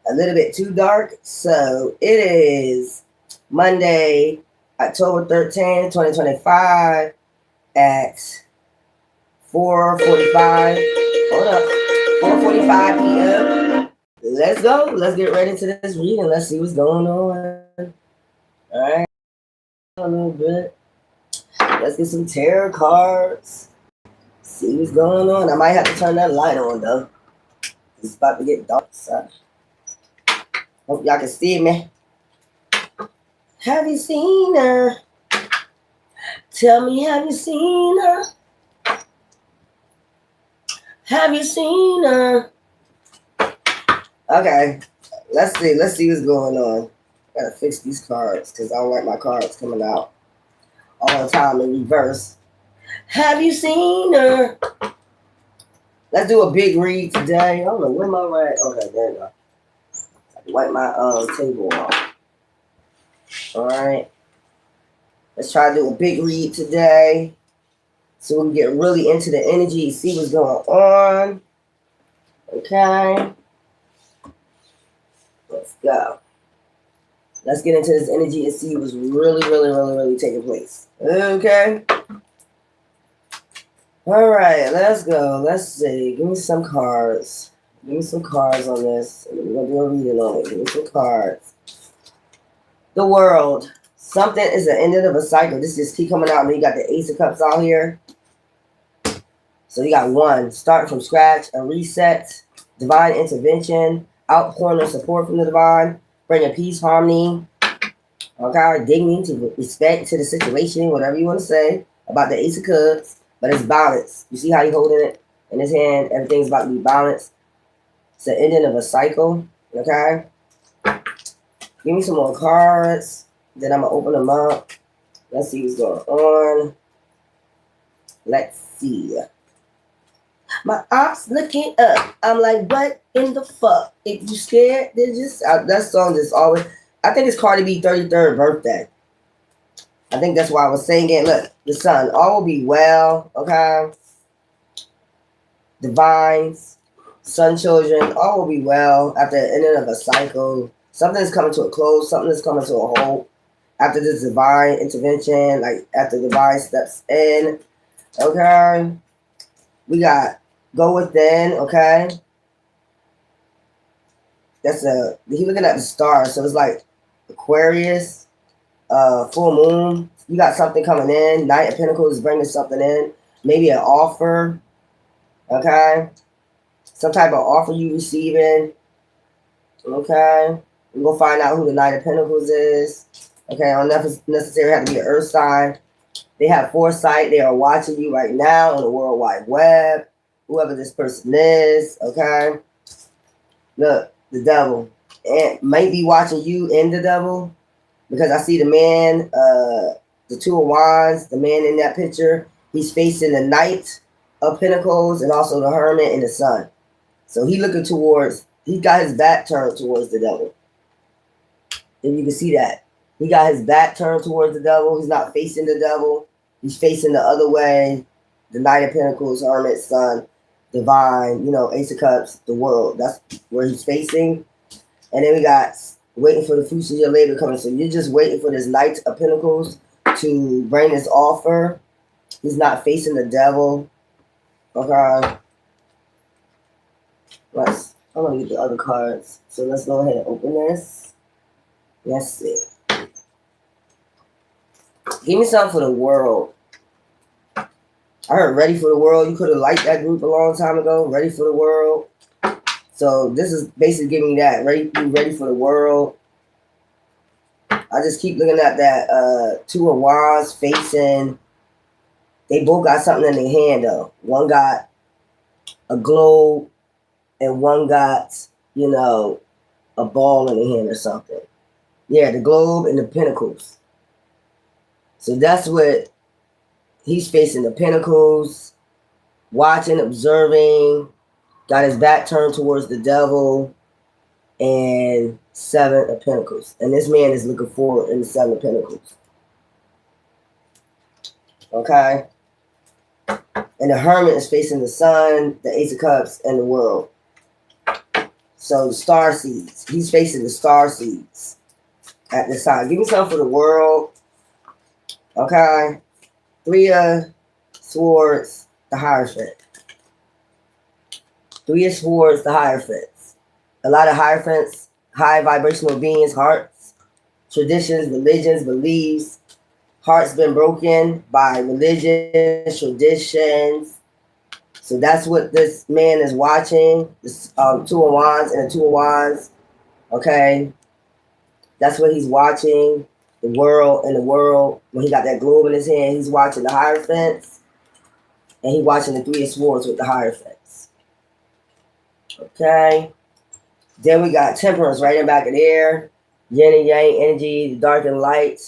a little bit too dark. So it is Monday, October 13th, 2025 at 4:45. Hold up. 4:45 p.m. Let's go. Let's get right into this reading. Let's see what's going on. All right. A little bit. Let's get some tarot cards. See what's going on. I might have to turn that light on though. It's about to get dark. So hope y'all can see me. Have you seen her? Tell me, have you seen her? Have you seen her? Okay, let's see. Let's see what's going on. I gotta fix these cards because I don't like my cards coming out all the time in reverse. Have you seen her? Let's do a big read today. I don't know where my right. Okay, there you go. I can wipe my table off. All right. Let's try to do a big read today, so we can get really into the energy, see what's going on. Okay. Let's go. Let's get into this energy and see what's really taking place. Okay. All right, let's go. Let's see. Give me some cards. Give me some cards on this. We're going to do a reading on it. Give me some cards. The World. Something is the ending of a cycle. This just keep coming out. And then you got the Ace of Cups out here. So you got one. Start from scratch. A reset. Divine intervention. Outpouring of support from the divine. Bringing peace, harmony. Okay. Dignity, to respect to the situation. Whatever you want to say about the Ace of Cups. But it's balanced. You see how he's holding it in his hand? Everything's about to be balanced. It's the ending of a cycle. Okay? Give me some more cards. Then I'm going to open them up. Let's see what's going on. Let's see. My ops looking up. I'm like, what in the fuck? If you scared, then just... that song just always... I think it's Cardi B 33rd birthday. I think that's why I was saying it. Look, the sun. All will be well, okay? Divines, sun children, all will be well after the ending of a cycle. Something is coming to a close. Something is coming to a halt after this divine intervention, like after divine steps in, okay? We got go within, okay? That's he looking at the stars, so it's like Aquarius, full moon. You got something coming in. Knight of Pentacles is bringing something in. Maybe an offer. Okay. Some type of offer you receiving. Okay. We're going to find out who the Knight of Pentacles is. Okay. I don't necessarily have to be an earth sign. They have foresight. They are watching you right now on the World Wide Web. Whoever this person is. Okay. Look, the devil. And might be watching you and the devil. Because I see the man, the Two of Wands, the man in that picture, he's facing the Knight of Pentacles and also the Hermit and the Sun. So he looking towards, he got his back turned towards the devil. And you can see that. He got his back turned towards the devil. He's not facing the devil. He's facing the other way. The Knight of Pentacles, Hermit, Sun, Divine, Ace of Cups, the World. That's where he's facing. And then we got waiting for the fruits of your labor coming. So you're just waiting for this Knight of Pentacles to bring this offer. He's not facing the devil. Okay. I'm going to get the other cards. So let's go ahead and open this. Let's see. Give me something for the world. I heard Ready for the World. You could have liked that group a long time ago. Ready for the World. So this is basically giving me that. Ready for the world. I just keep looking at that Two of Wands facing. They both got something in their hand though. One got a globe and one got, a ball in their hand or something. Yeah, the globe and the pentacles. So that's what he's facing, the pentacles, watching, observing, got his back turned towards the devil, and Seven of Pentacles. And this man is looking forward in the Seven of Pentacles. Okay? And the Hermit is facing the Sun, the Ace of Cups, and the World. So star seeds. He's facing the star seeds at this time. Give me something for the world. Okay. Three of Swords, the Hierophant. Three of Swords, the Hierophants. A lot of Hierophants, high vibrational beings, hearts, traditions, religions, beliefs. Hearts been broken by religions, traditions. So that's what this man is watching. This Two of Wands and the Two of Wands. Okay. That's what he's watching. The world and the world. When he got that globe in his hand, he's watching the Hierophants. And he's watching the Three of Swords with the Hierophants. Okay. Then we got Temperance right in the back of there. Yin and Yang energy, the dark and light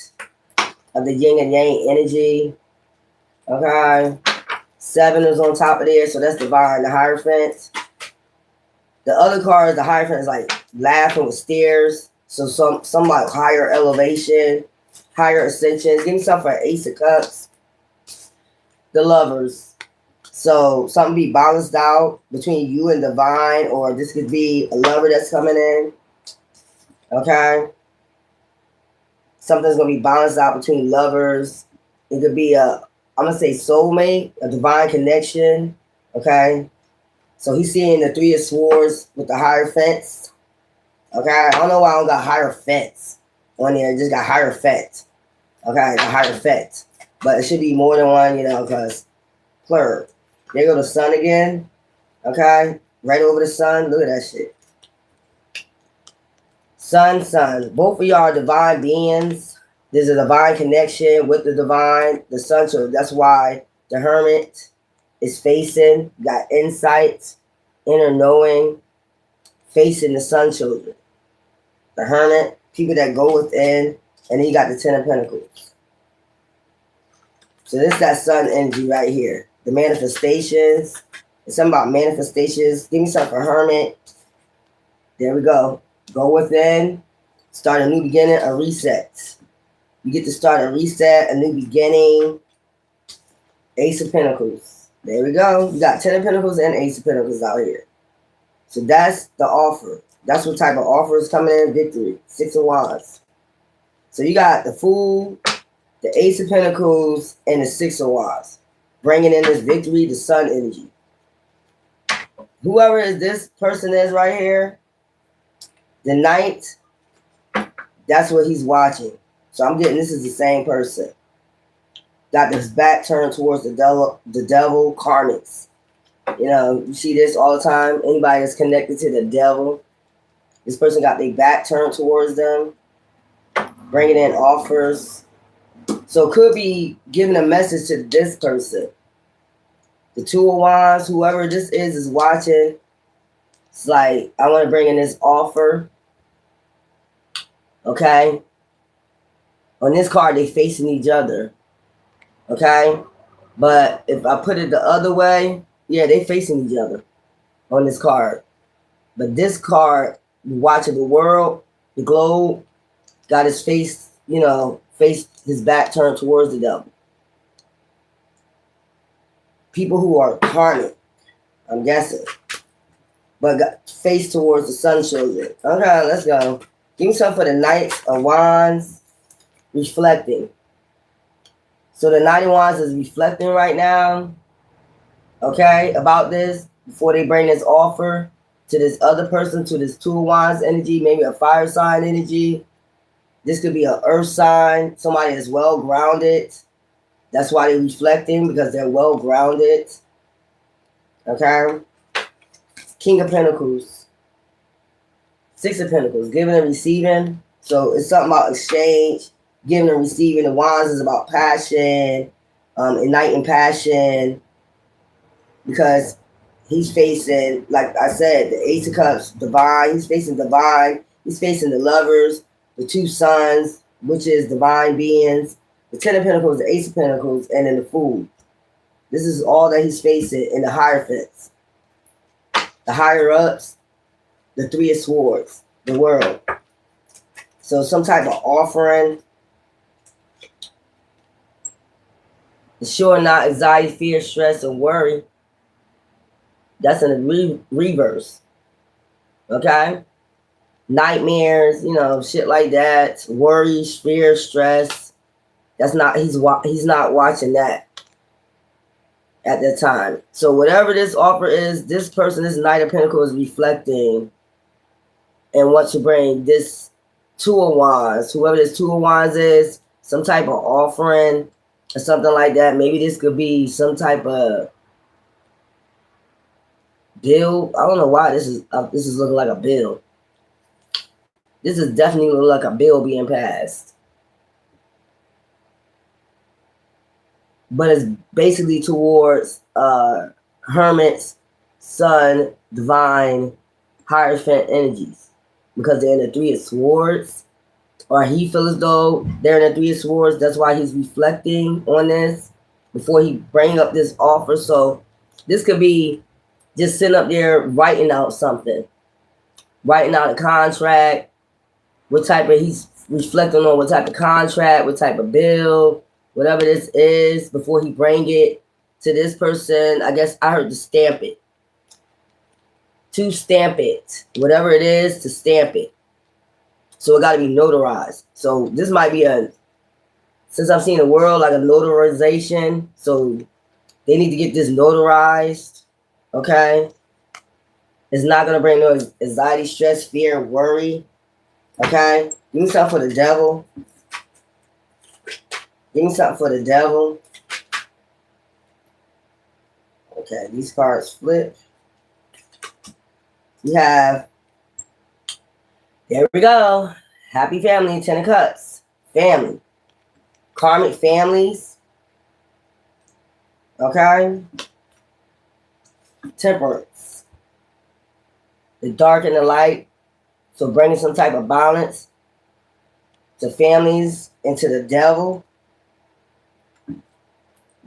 of the Yin and Yang energy. Okay. Seven is on top of there, so that's divine, the Hierophant. The other card, the Hierophant, is like laughing with stairs. So some like higher elevation, higher ascension. Give me something for Ace of Cups. The Lovers. So something be balanced out between you and divine, or this could be a lover that's coming in. Okay. Something's gonna be balanced out between lovers. It could be I'm gonna say soulmate, a divine connection. Okay. So he's seeing the Three of Swords with the Hierophants. Okay. I don't know why I don't got Hierophants on there. I just got Hierophant. Okay, the Hierophant. But it should be more than one, because plural. There go the sun again. Okay. Right over the sun. Look at that shit. Sun. Both of y'all are divine beings. There's a divine connection with the divine, the sun. So that's why the Hermit is facing, got insight, inner knowing, facing the sun children. The Hermit, people that go within, and then you got the Ten of Pentacles. So this is that sun energy right here. The manifestations. It's something about manifestations. Give me something for Hermit. There we go. Go within. Start a new beginning, a reset. You get to start a reset, a new beginning. Ace of Pentacles. There we go. You got Ten of Pentacles and Ace of Pentacles out here. So that's the offer. That's what type of offer is coming in. Victory. Six of Wands. So you got the Fool, the Ace of Pentacles, and the Six of Wands. Bringing in this victory, the sun energy. Whoever this person is right here, the Knight, that's what he's watching. So I'm getting this is the same person. Got his back turned towards the devil karmics. You see this all the time. Anybody that's connected to the devil, this person got their back turned towards them, bringing in offers. So could be giving a message to this person. The Two of Wands, whoever this is watching. It's like, I want to bring in this offer. Okay. On this card, they facing each other. Okay. But if I put it the other way, yeah, they facing each other on this card. But this card, watching the world, the globe, got his face, his back turned towards the devil. People who are karmic, I'm guessing. But got face towards the sun children. Okay, let's go. Give me something for the Knight of Wands. Reflecting. So the Knight of Wands is reflecting right now. Okay, about this. Before they bring this offer to this other person, to this Two of Wands energy. Maybe a fire sign energy. This could be an earth sign. Somebody that's well grounded. That's why they're reflecting, because they're well grounded. Okay. King of Pentacles. Six of Pentacles. Giving and receiving. So it's something about exchange. Giving and receiving. The Wands is about passion. Igniting passion. Because he's facing, like I said, the Ace of Cups, divine. He's facing divine. He's facing the Lovers. The two Suns, which is divine beings. The Ten of Pentacles, the Ace of Pentacles, and then the Fool. This is all that he's facing in the Hierophants. The higher-ups, the Three of Swords, the world. So some type of offering. It's sure not anxiety, fear, stress, and worry. That's in the reverse. Okay? Nightmares, shit like that. Worry, fear, stress. That's not, he's not watching that at that time. So whatever this offer is, this person, this Knight of Pentacles is reflecting and wants to bring this Two of Wands, whoever this Two of Wands is, some type of offering or something like that. Maybe this could be some type of bill. I don't know why this is looking like a bill. This is definitely looking like a bill being passed. But it's basically towards hermits, sun, divine, hierophant energies. Because they're in the Three of Swords. Or he feels as though they're in the Three of Swords. That's why he's reflecting on this before he bring up this offer. So this could be just sitting up there writing out something. Writing out a contract. What type of, he's reflecting on what type of contract, what type of bill, whatever this is, before he bring it to this person. I guess I heard to stamp it. To stamp it. Whatever it is, to stamp it. So it got to be notarized. So this might be since I've seen the world, like a notarization. So they need to get this notarized. Okay. It's not going to bring no anxiety, stress, fear, worry. Okay. Give me something for the devil. Give me something for the devil. Okay. These cards flip. We have, there we go. Happy family, Ten of Cups. Family. Karmic families. Okay. Temperance. The dark and the light. So bringing some type of balance to families and to the devil.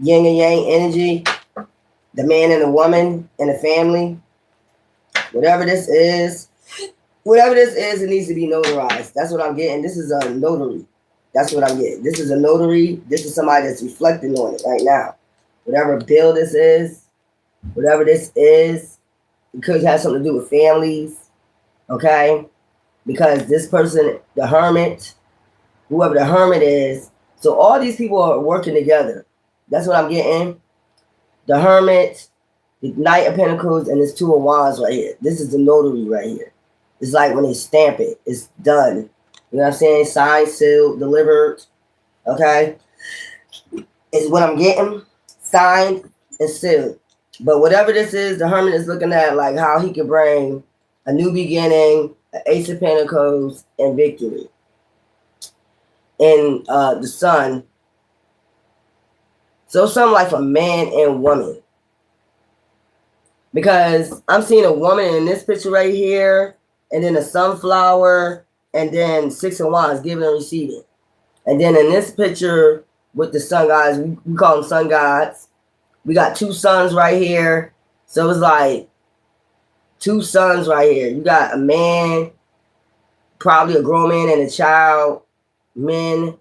Yin and yang energy. The man and the woman and the family. Whatever this is, it needs to be notarized. That's what I'm getting. This is a notary. That's what I'm getting. This is a notary. This is somebody that's reflecting on it right now. Whatever bill this is, it could have something to do with families. Okay? Because this person, the hermit, whoever the hermit is, so all these people are working together. That's what I'm getting. The hermit, the Knight of Pentacles, and this Two of Wands right here. This is the notary right here. It's like when they stamp it, it's done. You know what I'm saying? Signed, sealed, delivered. Okay? Is what I'm getting. Signed and sealed. But whatever this is, the hermit is looking at like how he can bring a new beginning, an Ace of Pentacles, and victory. And the sun. So something like a man and woman. Because I'm seeing a woman in this picture right here, and then a sunflower, and then Six of Wands, giving and receiving. And then in this picture with the sun gods, we call them sun gods. We got two suns right here. So it's like two suns right here. You got a man, probably a grown man and a child, men,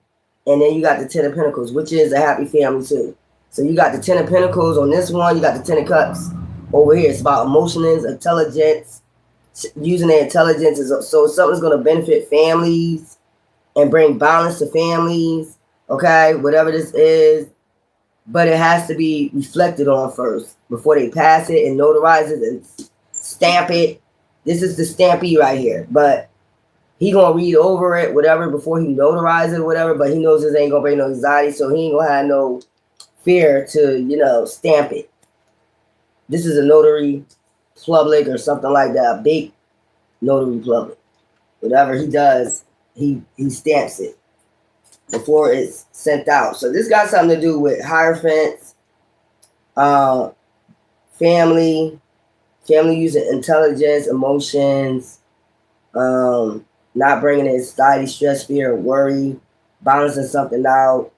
and then you got the Ten of Pentacles, which is a happy family too. So you got the Ten of Pentacles on this one, you got the Ten of Cups over here. It's about emotions, intelligence, using their intelligence. So something's going to benefit families and bring balance to families, okay, whatever this is. But it has to be reflected on first before they pass it and notarize it and stamp it. This is the stampee right here. But he going to read over it, whatever, before he notarizes it, whatever. But he knows this ain't going to bring no anxiety, so he ain't going to have no fear to, stamp it. This is a notary public or something like that, a big notary public. Whatever he does, he stamps it before it's sent out. So this got something to do with hierophants, family using intelligence, emotions, not bringing in anxiety, stress, fear, worry, balancing something out,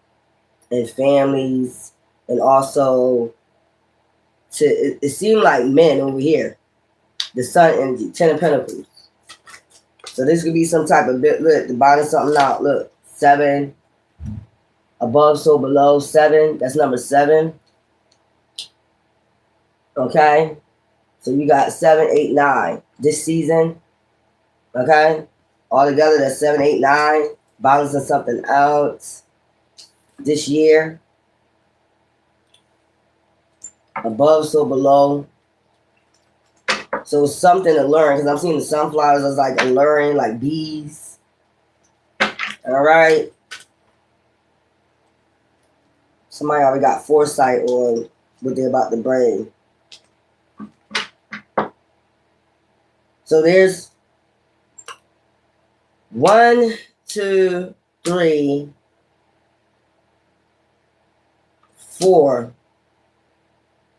and families, and also it seemed like men over here, the sun energy, Ten of Pentacles. So this could be some type of bit. Look, to balance something out. Look, 7 above, so below. 7. That's number 7. Okay, so you got 7, 8, 9 this season. Okay? All together, that's 7, 8, 9. Balancing something out this year. Above, so below. So something to learn, because I'm seeing the sunflowers as like alluring, like bees. All right. Somebody already got foresight on what they're about to bring. So there's 1, 2, 3, 4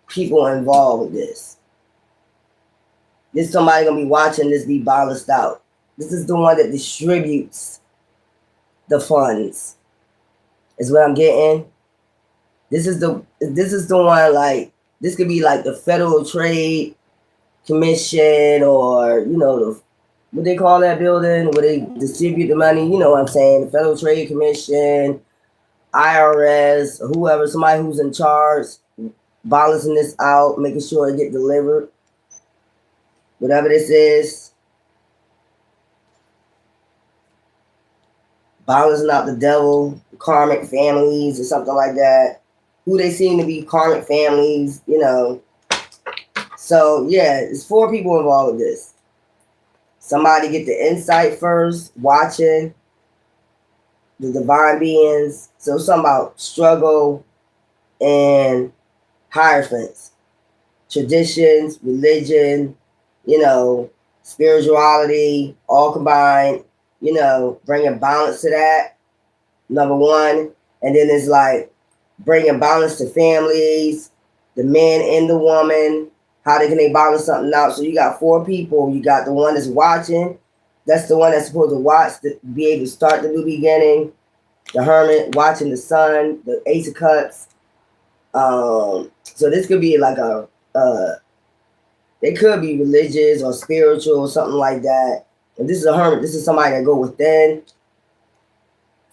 people involved with this. This somebody gonna be watching this be balanced out. This is the one that distributes the funds. Is what I'm getting. This is the one, like, this could be like the Federal Trade Commission, or the, what they call that building where they distribute the money. You know what I'm saying? The Federal Trade Commission, IRS, whoever, somebody who's in charge, balancing this out, making sure it get delivered. Whatever this is, balancing out the devil, karmic families, or something like that. Who they seem to be karmic families, So yeah, it's 4 people involved with this. Somebody get the insight first, watching the divine beings. So something about struggle and hierophants, traditions, religion, spirituality, all combined, bringing balance to that, number 1. And then it's like bringing balance to families, the man and the woman. How can they balance something out? So you got 4 people. You got the one that's watching. That's the one that's supposed to watch, to be able to start the new beginning. The hermit watching the sun, the Ace of Cups. So this could be like they could be religious or spiritual or something like that. And this is a hermit. This is somebody that go within.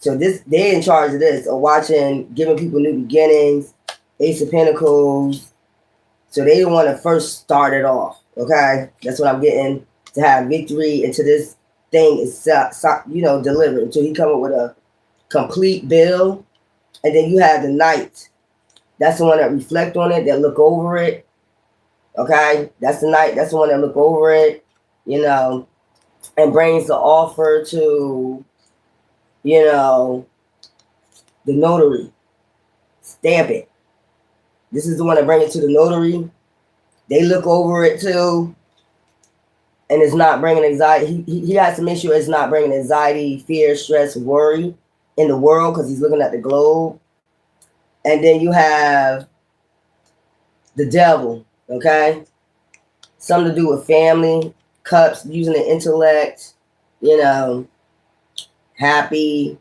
So they're in charge of this, or watching, giving people new beginnings. Ace of Pentacles. So they want to first start it off. Okay, that's what I'm getting, to have victory until this thing is delivered. Until he come up with a complete bill. And then you have the Knight. That's the one that reflect on it, that look over it. Okay, that's the Knight. That's the one that look over it, and brings the offer to, the notary. Stamp it. This is the one that bring it to the notary. They look over it too, and it's not bringing anxiety. He has to make sure it's not bringing anxiety, fear, stress, worry in the world, because he's looking at the globe. And then you have the devil, okay? Something to do with family, cups, using the intellect, happy,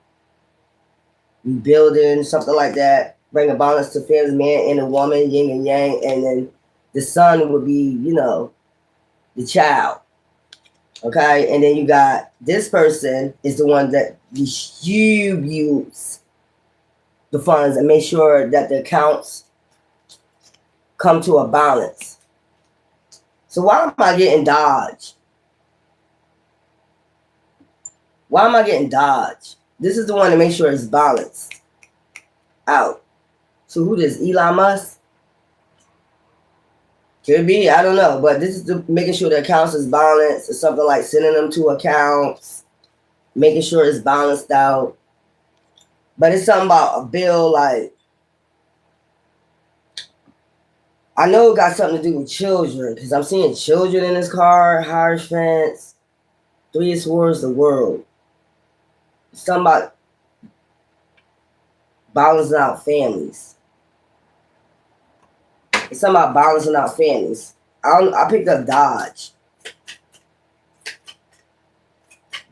rebuilding, something like that. Bring a balance to family, man and a woman, yin and yang. And then the son would be, the child. Okay? And then you got this person is the one that distributes the funds and make sure that the accounts come to a balance. So why am I getting dodged? Why am I getting dodged? This is the one to make sure it's balanced out. So who this? Elon Musk? Could be, I don't know. But this is the making sure the accounts is balanced, or something like sending them to accounts, making sure it's balanced out. But it's something about a bill, like, I know it got something to do with children, because I'm seeing children in this car, hierophants, 3 of Swords, the world. Something about balancing out families. It's something about balancing out families. I picked up Dodge.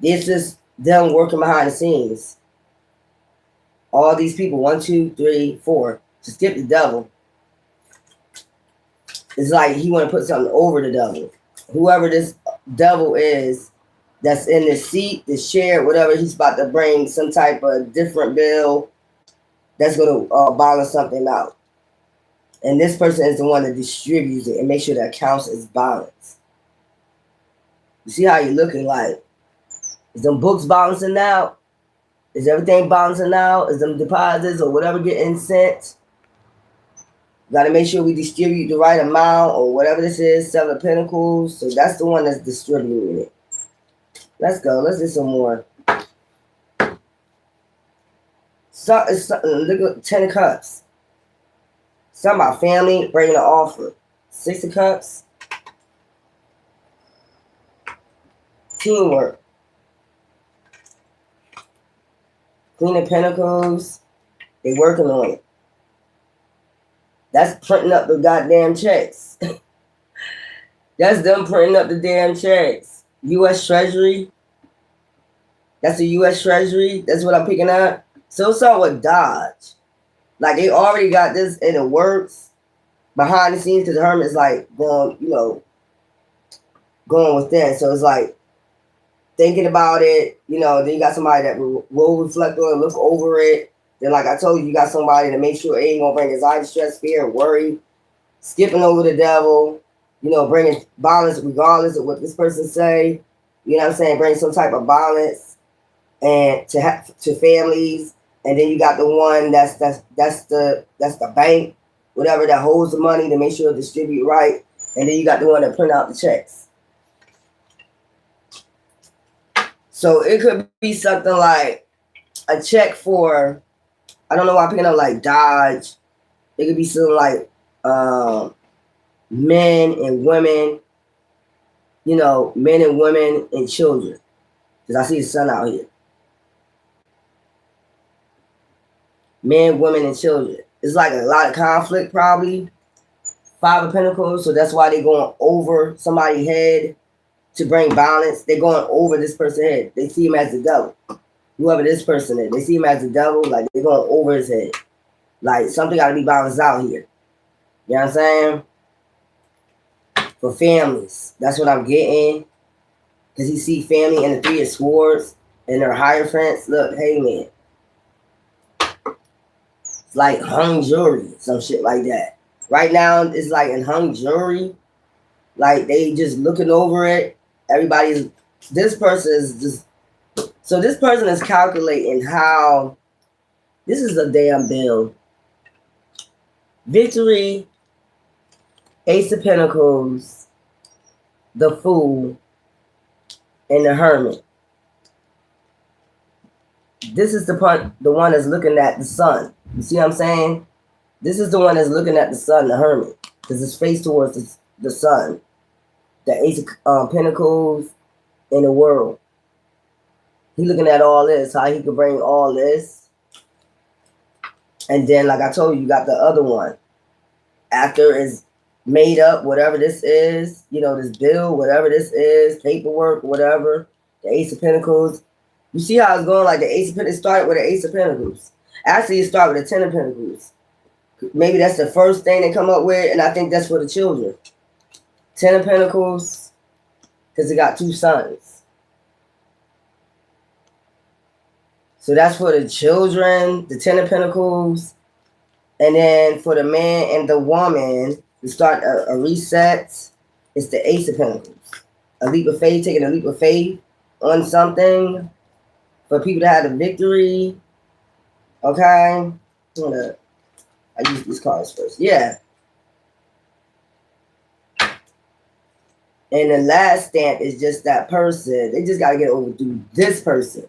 This is them working behind the scenes. All these people, 1, 2, 3, 4. To skip the devil. It's like he want to put something over the devil. Whoever this devil is that's in the seat, the chair, whatever, he's about to bring some type of different bill that's going to balance something out. And this person is the one that distributes it and makes sure the accounts is balanced. You see how you're looking like, Is them books balancing out? Is everything balancing out? Is them deposits or whatever getting sent? Got to make sure we distribute the right amount or whatever this is, Seven of Pentacles. So that's the one that's distributing it. Let's go. Let's do some more. Look at 10 of Cups. Something about family, bringing an offer. 6 of Cups. Teamwork. Queen of Pentacles. They working on it. That's printing up the goddamn checks. That's them printing up the damn checks. U.S. Treasury. That's the U.S. Treasury. That's what I'm picking up. So it's all with Dodge. Like they already got this in the works behind the scenes because the Hermit's like going, going with that. So it's like thinking about it, then you got somebody that will reflect on it, look over it. Then, like I told you, you got somebody to make sure it ain't gonna bring anxiety, stress, fear, and worry. Skipping over the devil, bringing balance regardless of what this person say. You know what I'm saying? Bring some type of balance and to families. And then you got the one that's the bank, whatever that holds the money to make sure it distribute right. And then you got the one that print out the checks. So it could be something like a check for, I don't know why I'm picking up like Dodge. It could be something like men and women, men and women and children. Because I see the sun out here. Men, women, and children. It's like a lot of conflict probably. 5 of Pentacles. So that's why they're going over somebody's head to bring balance. They're going over this person's head. They see him as the devil. Whoever this person is, they see him as the devil, like they're going over his head. Like something got to be balanced out here. You know what I'm saying? For families, that's what I'm getting. Because you see family and the 3 of Swords and their hierophants. Look, hey man. It's like hung jury, some shit like that. Right now, it's like in hung jury. Like they just looking over it. This person is just, so this person is calculating how, this is a damn bill. Victory, Ace of Pentacles, the Fool, and the Hermit. This is the one that's looking at the sun. You see what I'm saying? This is the one that's looking at the sun, the Hermit, because it's face towards the sun. The Ace of Pentacles in the world. He looking at all this, how he could bring all this. And then, like I told you, you got the other one. After it's made up, whatever this is, this bill, whatever this is, paperwork, whatever, the Ace of Pentacles. You see how it's going? Like the Ace of Pentacles, it started with the Ace of Pentacles. Actually, it started with the 10 of Pentacles. Maybe that's the first thing they come up with, and I think that's for the children. 10 of Pentacles, because it got 2 sons. So that's for the children, the 10 of Pentacles. And then for the man and the woman, to start a reset, it's the Ace of Pentacles. A leap of faith, taking a leap of faith on something. For people to have the victory. Okay? I use these cards first. Yeah. And the last stamp is just that person. They just got to get over through this person.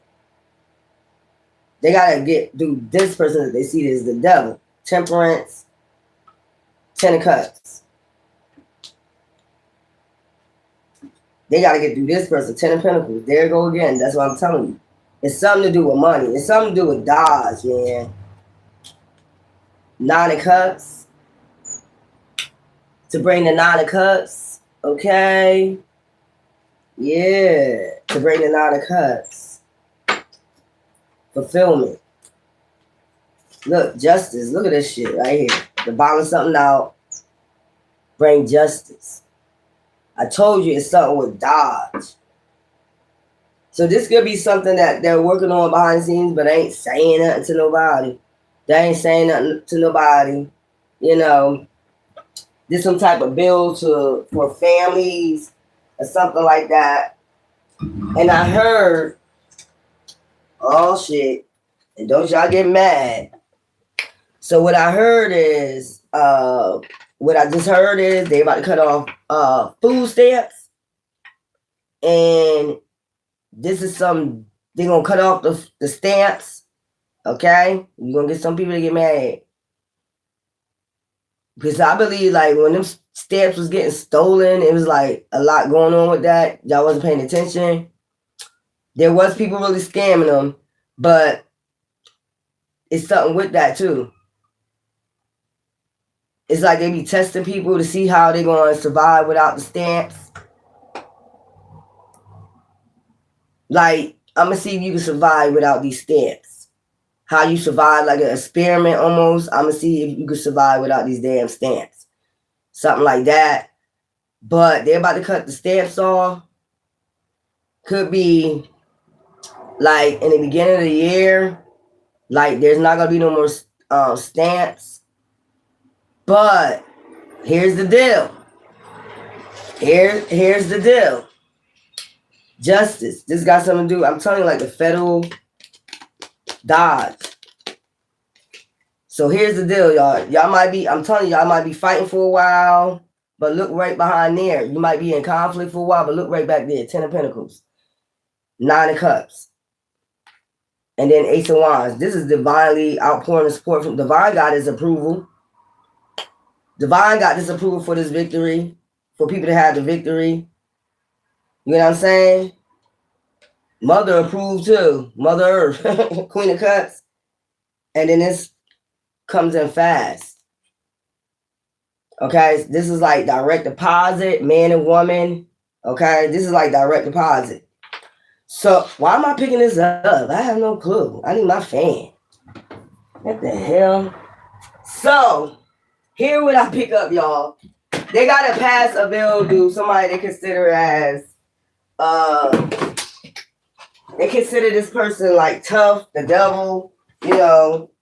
They got to get through this person that they see as the devil. Temperance. 10 of Cups. They got to get through this person. 10 of Pentacles. There you go again. That's what I'm telling you. It's something to do with money. It's something to do with Dodge, man. 9 of Cups. To bring the 9 of Cups. Okay. Yeah. To bring the 9 of Cups. Fulfillment. Look, justice. Look at this shit right here. To balance something out. Bring justice. I told you it's something with Dodge. So this could be something that they're working on behind the scenes, but they ain't saying nothing to nobody. They ain't saying nothing to nobody. There's some type of bill for families or something like that. And I heard Oh shit. And don't y'all get mad. So what I heard is, what I just heard is they about to cut off food stamps. And this is some, they're gonna cut off the stamps. Okay? You're gonna get some people to get mad. Because I believe like when them stamps was getting stolen, it was like a lot going on with that. Y'all wasn't paying attention. There was people really scamming them, but it's something with that too. It's like they be testing people to see how they're going to survive without the stamps. Like, I'm going to see if you can survive without these stamps. How you survive, like an experiment almost. I'm going to see if you can survive without these damn stamps. Something like that. But they're about to cut the stamps off. Could be like in the beginning of the year. Like, there's not going to be no more stamps. But here's the deal. Here's the deal. Justice. This got something to do. I'm telling you, like the federal dodge. So here's the deal, y'all. Y'all might be, I'm telling you, y'all might be fighting for a while, but look right behind there. You might be in conflict for a while, but look right back there. 10 of Pentacles. 9 of Cups. And then Ace of Wands. This is divinely outpouring the support from Divine. Got his approval. Divine got this approval for this victory. For people to have the victory. You know what I'm saying? Mother approved too. Mother Earth. Queen of Cups. And then this comes in fast. Okay? This is like direct deposit. Man and woman. Okay? This is like direct deposit. So, why am I picking this up? I have no clue. I need my fan. What the hell? So, here what I pick up, y'all. They got to pass a bill to somebody they consider as they consider this person like tough, the devil, you know,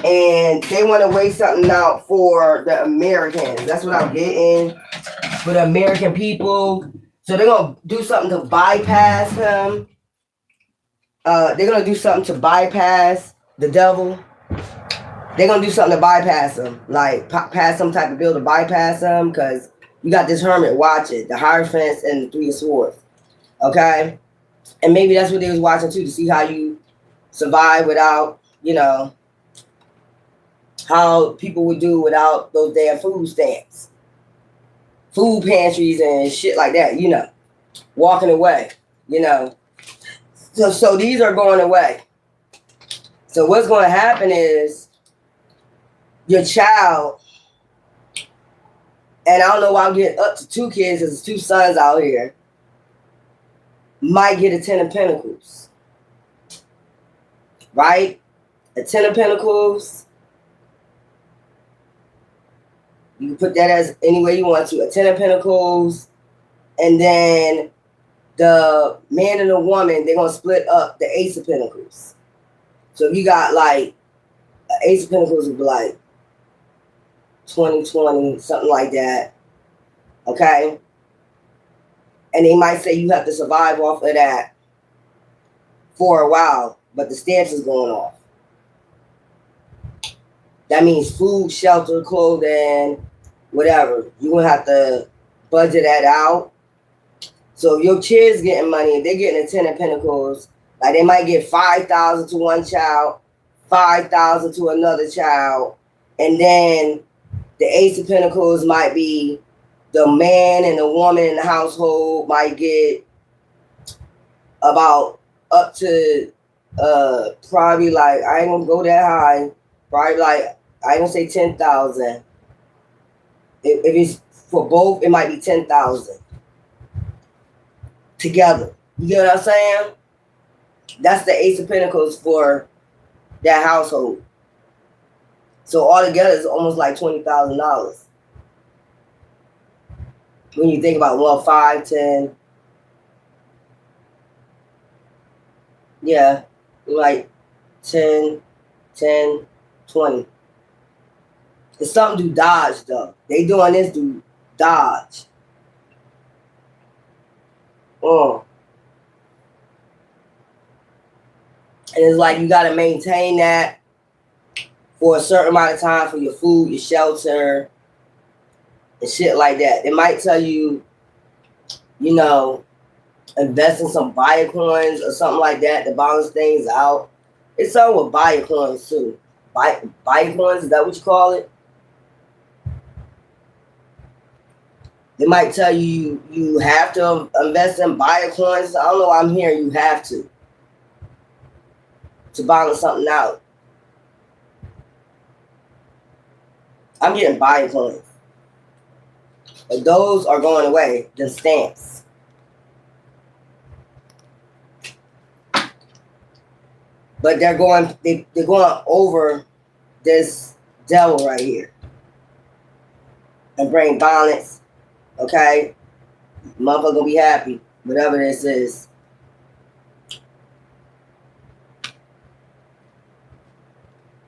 and they want to weigh something out for the Americans. That's what I'm getting, for the American people. So they're going to do something to bypass him. They're going to do something to bypass the devil. They're going to do something to bypass him, like pass some type of bill to bypass him, because you got this hermit, watch it, the Hierophant and the 3 of Swords. Okay? And maybe that's what they was watching too, to see how you survive without, you know, how people would do without those damn food stamps, food pantries and shit like that, you know, walking away, you know. So these are going away. So what's going to happen is your child, and I don't know why I'm getting up to 2 kids, because it's 2 sons out here, might get a 10 of Pentacles. Right? A 10 of Pentacles. You can put that as any way you want to. A 10 of Pentacles. And then the man and the woman, they're going to split up the Ace of Pentacles. So if you got like, an Ace of Pentacles would be like 2020, something like that. Okay? And they might say you have to survive off of that for a while, but the stamps is going off. That means food, shelter, clothing, whatever. You're going to have to budget that out. So if your kids getting money, if they're getting a 10 of Pentacles, like they might get 5,000 to one child, 5,000 to another child, and then the Ace of Pentacles might be the man and the woman in the household might get about up to probably like, I ain't gonna go that high, probably like, I ain't gonna say 10,000. If it's for both, it might be 10,000 together. You get what I'm saying? That's the Ace of Pentacles for that household. So altogether, it's almost like $20,000. When you think about 1, 5, 10, yeah, like 10, 10, 20. It's something to dodge though. They doing this to dodge. And it's like you got to maintain that for a certain amount of time for your food, your shelter, and shit like that. They might tell you, you know, invest in some Bitcoins or something like that to balance things out. It's something with Bitcoins too. Bitcoins, is that what you call it? They might tell you you have to invest in Bitcoins. I don't know why I'm hearing you have to balance something out. I'm getting Bitcoins. But those are going away, the stamps. But they're going over this devil right here and bring balance. Okay? Motherfucker gonna be happy, whatever this is.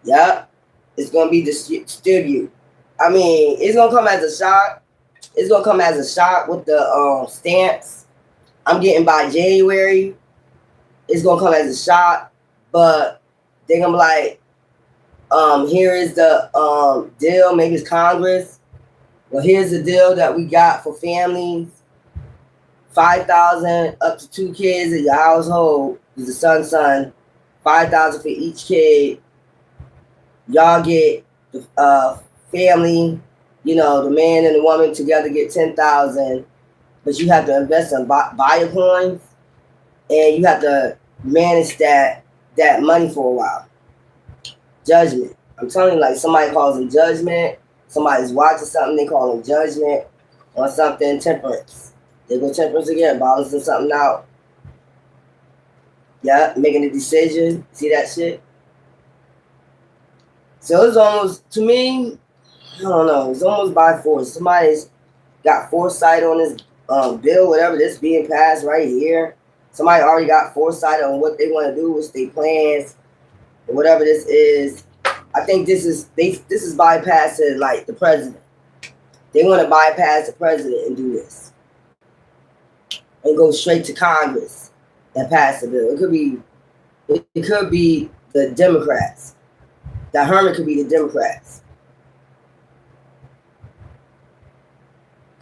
Yep. It's gonna be distributed. I mean, it's gonna come as a shock. It's gonna come as a shock with the stamps. I'm getting by January. It's gonna come as a shock, but they're gonna be like, here is the deal. Maybe it's Congress. Well, here's the deal that we got for families. 5,000 up to 2 kids in your household. Is the son. 5,000 for each kid. Y'all get the family, you know, the man and the woman together get 10,000, but you have to invest in Bitcoins, and you have to manage that money for a while. Judgment. I'm telling you, like somebody calls them judgment. Somebody's watching something, they call them judgment or something. Temperance. They go temperance again, balancing something out. Yeah, making a decision. See that shit? So it's almost, to me, I don't know, it's almost by force. Somebody's got foresight on this bill, whatever this being passed right here. Somebody already got foresight on what they want to do, what's their plans, whatever this is. I think this is bypassing like the president. They want to bypass the president and do this. And go straight to Congress and pass the bill. It could be the Democrats. The hermit could be the Democrats.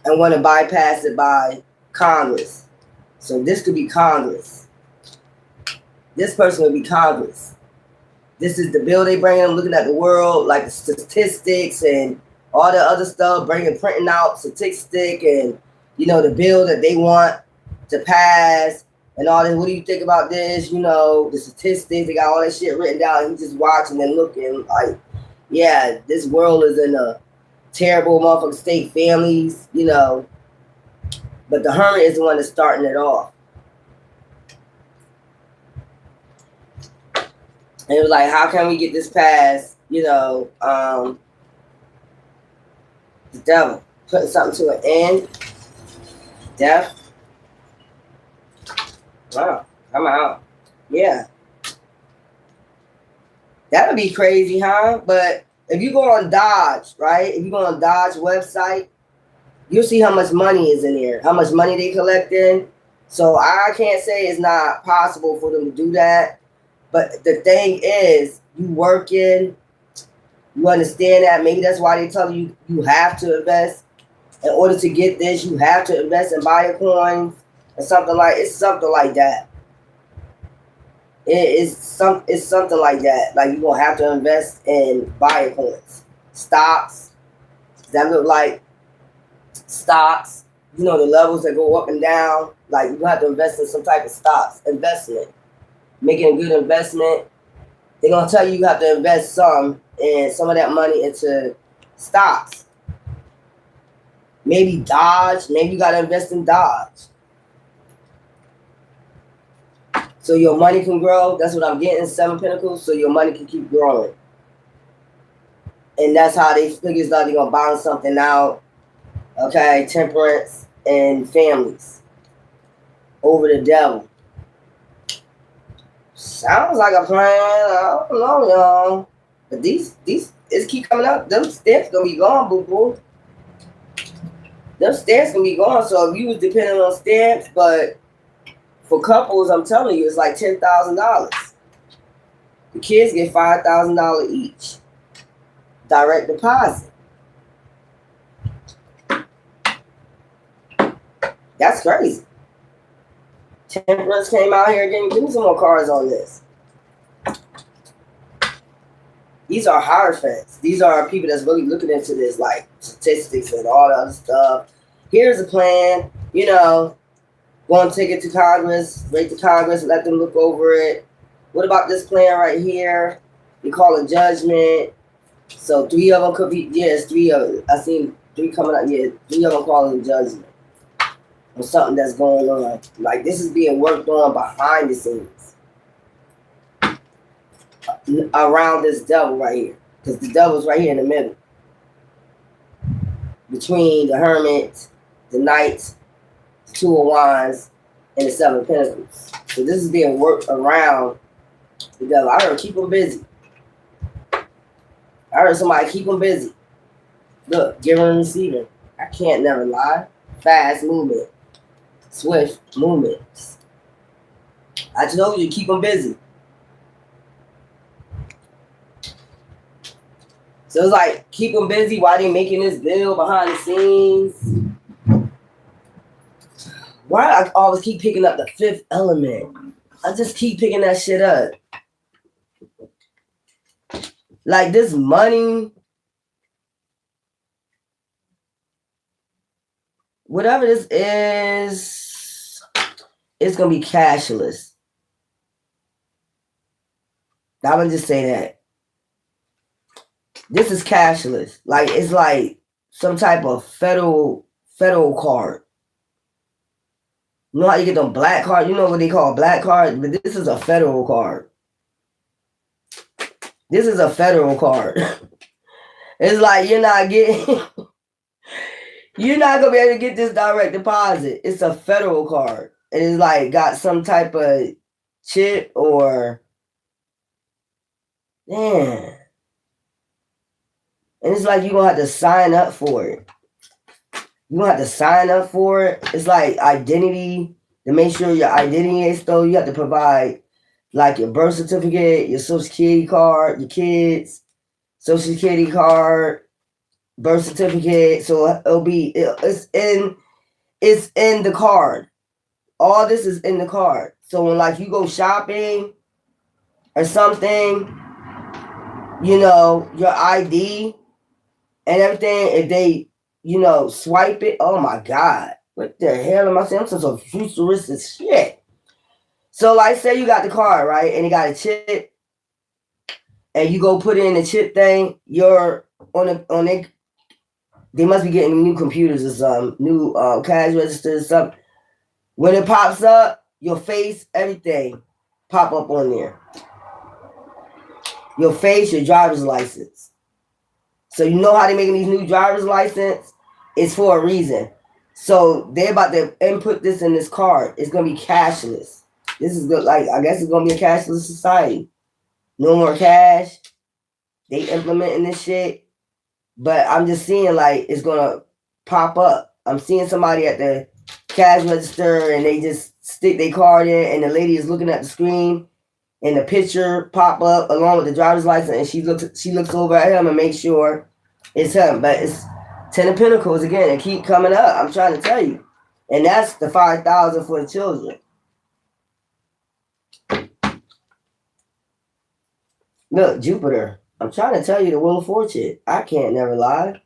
And want to bypass it by Congress. So this could be Congress. This person would be Congress. This is the bill they bring in, looking at the world, like the statistics and all the other stuff, printing out statistic and, you know, the bill that they want to pass and all this. What do you think about this? You know, the statistics, they got all that shit written down, and he's just watching and looking like, yeah, this world is in a terrible motherfucking state, families, you know. But the hermit is the one that's starting it off. And it was like, how can we get this passed? You know, the devil putting something to an end. Death. Wow, come out. Yeah. That would be crazy, huh? But if you go on Dodge, right? If you go on Dodge website, you'll see how much money is in there, how much money they collecting. So I can't say it's not possible for them to do that. But the thing is, you working, you understand that. Maybe that's why they tell you you have to invest. In order to get this, you have to invest in Bitcoins or something like that. It's something like that. Like you're gonna have to invest in Bitcoins. Stocks. That look like stocks. You know, the levels that go up and down. Like you have to invest in some type of stocks. Investment. Making a good investment. They're gonna tell you have to invest some of that money into stocks. Maybe Dodge. Maybe you gotta invest in Dodge. So your money can grow. That's what I'm getting, 7 Pentacles. So your money can keep growing. And that's how they figure out they're going to balance something out. Okay, temperance and families. Over the devil. Sounds like a plan. I don't know, y'all. But these it's keep coming up. Them stamps going to be gone, boo-boo. Them stamps going to be gone. So if you was depending on stamps, but for couples, I'm telling you, it's like $10,000. The kids get $5,000 each. Direct deposit. That's crazy. Temperance came out here again. Give me some more cards on this. These are hierophants. These are people that's really looking into this, like statistics and all the other stuff. Here's a plan. Go and take it to Congress, rate to Congress, let them look over it. What about this plan right here? You call it judgment. So 3 of them could be, yes, 3 of them. I seen 3 coming up. Yeah, 3 of them calling judgment on something that's going on. Like this is being worked on behind the scenes around this devil right here. Because the devil's right here in the middle. Between the Hermit, the Knight, the 2 of Wands, and the 7 of Pentacles. So this is being worked around the devil. I heard keep them busy. I heard somebody keep them busy. Look, giving and receiving. I can't never lie. Fast movement. Swift movements. I told you to keep them busy. So it's like, keep them busy while they making this bill behind the scenes. Why do I always keep picking up the 5th element? I just keep picking that shit up. Like this money, whatever this is, it's going to be cashless. I'm going to just say that. This is cashless. Like, it's like some type of federal card. You know how you get them black cards? You know what they call black cards? But this is a federal card. This is a federal card. It's like you're not going to be able to get this direct deposit. It's a federal card. And it's like got some type of chip or... Man. And it's like you're going to have to sign up for it. You're going to have to sign up for it. It's like identity. To make sure your identity is stolen, you have to provide like your birth certificate, your social security card, your kids, social security card, birth certificate. So it's in the card. All this is in the card. So when like you go shopping or something, your ID and everything, if they, swipe it, oh my God. What the hell am I saying? I'm so futuristic shit. So like say you got the card, right? And you got a chip. And you go put in the chip thing, you're on it. They must be getting new computers or something, new cash registers or something. When it pops up, your face, everything pop up on there. Your face, your driver's license. So you know how they're making these new driver's license? It's for a reason. So they're about to input this in this card. It's going to be cashless. This is good. Like, I guess it's going to be a cashless society. No more cash. They implementing this shit. But I'm just seeing like it's going to pop up. I'm seeing somebody at the cash register and they just stick their card in and the lady is looking at the screen and the picture pop up along with the driver's license and she looks over at him and makes sure it's him. But it's 10 of Pentacles again and keep coming up. I'm trying to tell you. And that's the 5,000 for the children. Look, Jupiter. I'm trying to tell you the Wheel of Fortune. I can't never lie.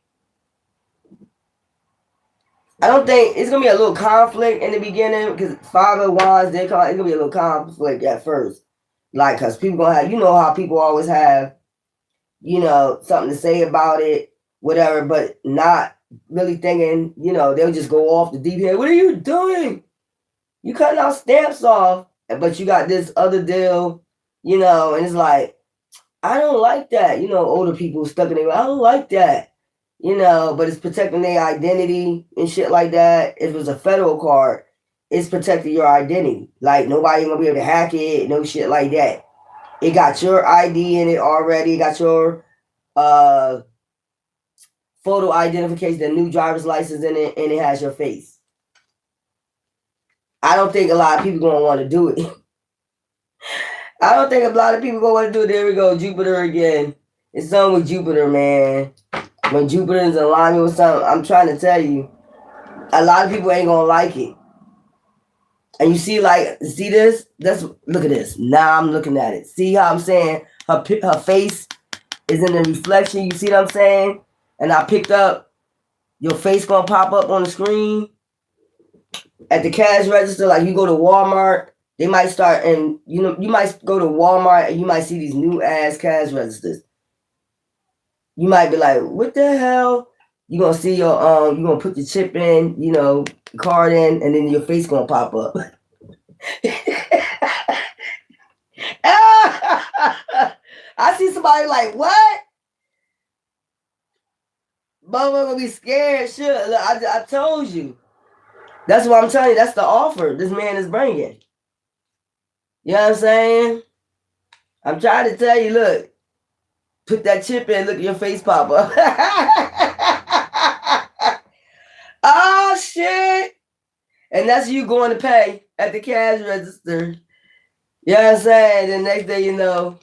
I don't think it's going to be a little conflict in the beginning because 5 of Wands, it's going to be a little conflict at first. Like, because people going to have, how people always have, something to say about it, whatever, but not really thinking, they'll just go off the deep end. What are you doing? You cutting out stamps off, but you got this other deal, and it's like, I don't like that. Older people stuck in their, I don't like that. But it's protecting their identity and shit like that. If it was a federal card, it's protecting your identity. Like, nobody gonna be able to hack it, no shit like that. It got your ID in it already. It got your photo identification, the new driver's license in it, and it has your face. I don't think a lot of people gonna want to do it. I don't think a lot of people gonna want to do it. There we go, Jupiter again. It's something with Jupiter, man. When Jupiter is in alignment with something, I'm trying to tell you, a lot of people ain't gonna like it. And you see, like, see this? Look at this. Now I'm looking at it. See how I'm saying her face is in the reflection. You see what I'm saying? And I picked up your face gonna pop up on the screen at the cash register. Like you go to Walmart, they might start, and you know, you might go to Walmart and you might see these new ass cash registers. You might be like, what the hell? You're gonna see your you're gonna put the chip in, you know, card in, and then your face gonna pop up. I see somebody like, what? Motherfucker gonna be scared. Shit, look, I told you. That's what I'm telling you. That's the offer this man is bringing. You know what I'm saying? I'm trying to tell you, look, put that chip in, look at your face pop up. Oh, shit. And that's you going to pay at the cash register. You know what I'm saying? The next day, you know,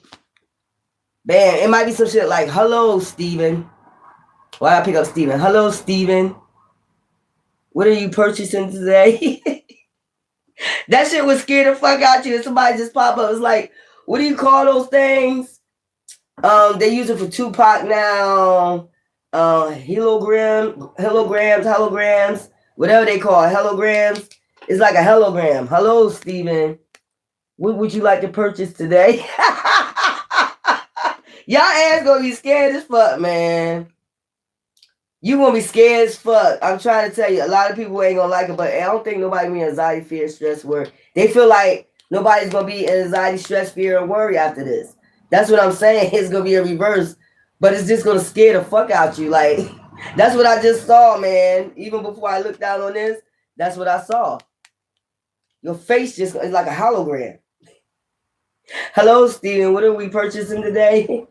bam, it might be some shit like, hello, Steven. Why did I pick up Steven? Hello, Steven. What are you purchasing today? That shit would scare the fuck out you. If somebody just pop up. It's like, what do you call those things? They use it for Tupac now. Holograms, whatever they call it, holograms. It's like a hologram. Hello, Steven. What would you like to purchase today? Y'all ass gonna be scared as fuck, man. You gonna be scared as fuck. I'm trying to tell you, a lot of people ain't gonna like it, but I don't think nobody be anxiety, fear, stress, worry. They feel like nobody's gonna be anxiety, stress, fear, and worry after this. That's what I'm saying. It's gonna be a reverse, but it's just gonna scare the fuck out you. Like, that's what I just saw, man. Even before I looked down on this, that's what I saw. Your face just is like a hologram. Hello, Steven. What are we purchasing today?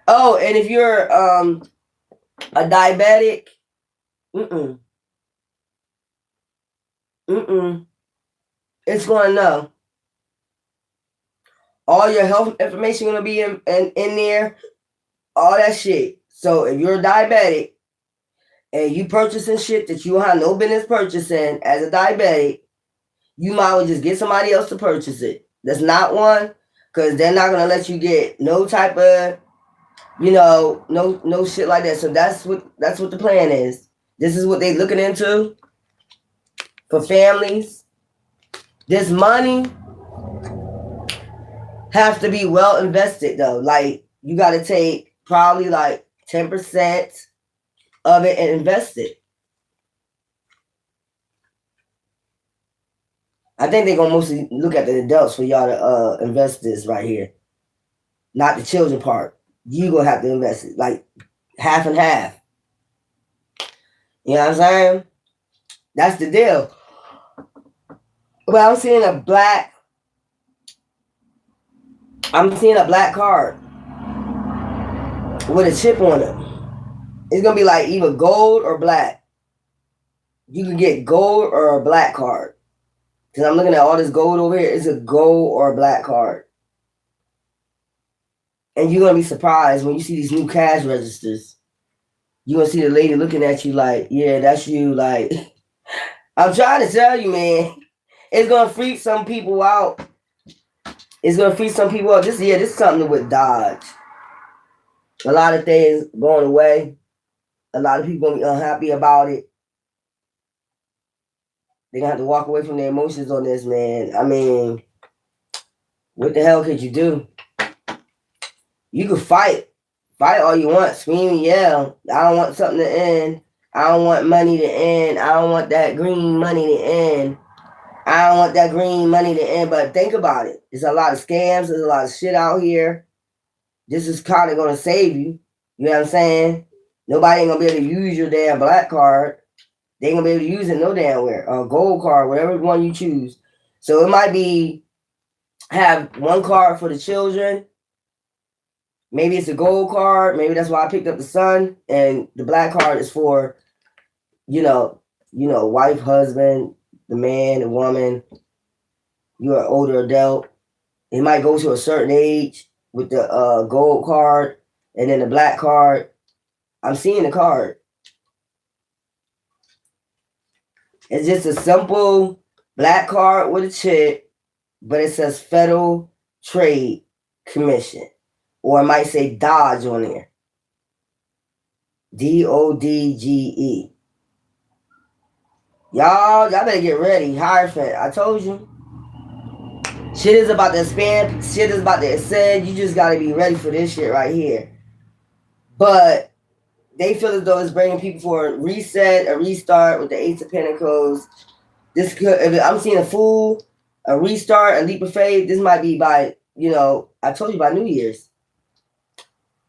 Oh, and if you're a diabetic, it's gonna know. All your health information gonna be in there, all that shit. So if you're a diabetic and you purchasing shit that you have no business purchasing as a diabetic, you might well just get somebody else to purchase it. That's not one, because they're not gonna let you get no type of, you know, no shit like that. So that's what the plan is. This is what they looking into for families. This money have to be well invested though. Like you got to take probably like 10% of it and invest it. I think they're gonna mostly look at the adults for y'all to invest this right here, not the children part. You gonna have to invest it like half and half. You know what I'm saying? That's the deal. But I'm seeing a black card with a chip on it. It's gonna be like either gold or black. You can get gold or a black card. Because I'm looking at all this gold over here. It's a gold or a black card. And you're gonna be surprised when you see these new cash registers. You're gonna see the lady looking at you like, yeah, that's you. Like, I'm trying to tell you, man. It's gonna freak some people out. It's gonna freak some people out. This is something with Dodge. A lot of things going away. A lot of people gonna be unhappy about it. They're gonna have to walk away from their emotions on this, man. I mean, what the hell could you do? You could fight. Fight all you want. Scream and yell. I don't want something to end. I don't want money to end. I don't want that green money to end. I don't want that green money to end. But think about it. There's a lot of scams. There's a lot of shit out here. This is kind of going to save you. You know what I'm saying? Nobody ain't going to be able to use your damn black card. They ain't going to be able to use it no damn where. A gold card, whatever one you choose. So it might be have one card for the children. Maybe it's a gold card. Maybe that's why I picked up the son. And the black card is for, you know, wife, husband, the man, the woman. You're an older adult. It might go to a certain age with the gold card and then the black card. I'm seeing the card. It's just a simple black card with a chip, but it says Federal Trade Commission. Or it might say Dodge on there. DODGE. Y'all better get ready. Hierophant, I told you. Shit is about to expand. Shit is about to ascend. You just gotta be ready for this shit right here. But they feel as though it's bringing people for a reset, a restart with the Ace of Pentacles. This could, if I'm seeing a fool, a restart, a leap of faith. This might be by, I told you by New Year's.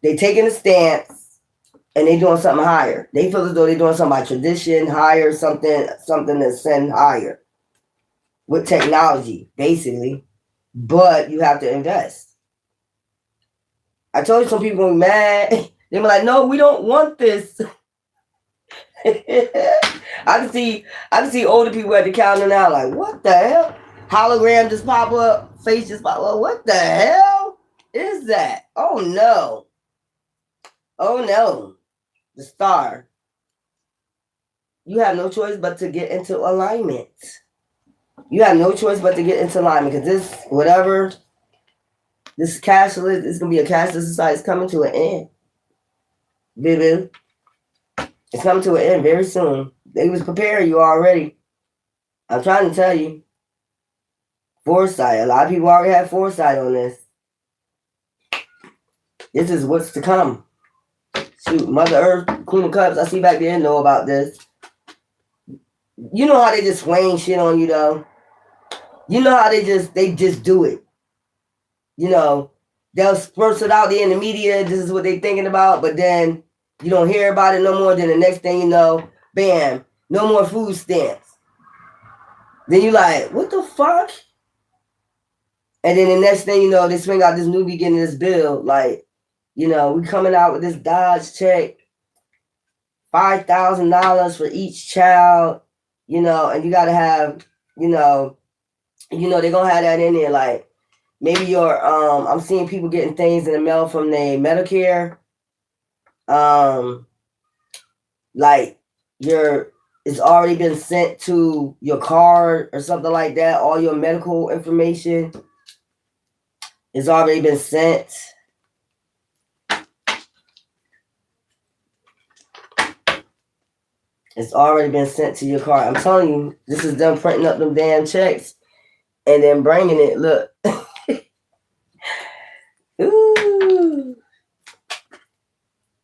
They taking a stance and they doing something higher. They feel as though they're doing something by tradition, higher, something to send higher. With technology, basically. But you have to invest. I told you some people gonna be mad. They were like, no, we don't want this. I can see older people at the counter now like, what the hell? Hologram just pop up, face just pop up. What the hell is that? Oh no. Oh no. The star. You have no choice but to get into alignment. You have no choice but to get into alignment because this cashless, it's going to be a cashless society. It's coming to an end. Baby. It's coming to an end very soon. They was preparing you already. I'm trying to tell you. Foresight. A lot of people already have foresight on this. This is what's to come. Shoot, Mother Earth, Queen of Cups, I see back there know about this. You know how they just swing shit on you though? You know how they just do it. They'll spurts it out there in the media. This is what they're thinking about, but then you don't hear about it no more. Then the next thing you know, bam, no more food stamps. Then you like, what the fuck? And then the next thing you know, they swing out this new beginning, this bill. Like, we coming out with this Dodge check, $5,000 for each child, and you gotta have, they're gonna have that in there. Like, maybe I'm seeing people getting things in the mail from their Medicare. Like it's already been sent to your card or something like that. All your medical information has already been sent. It's already been sent to your card. I'm telling you, this is them printing up them damn checks and then bringing it. Look. Ooh.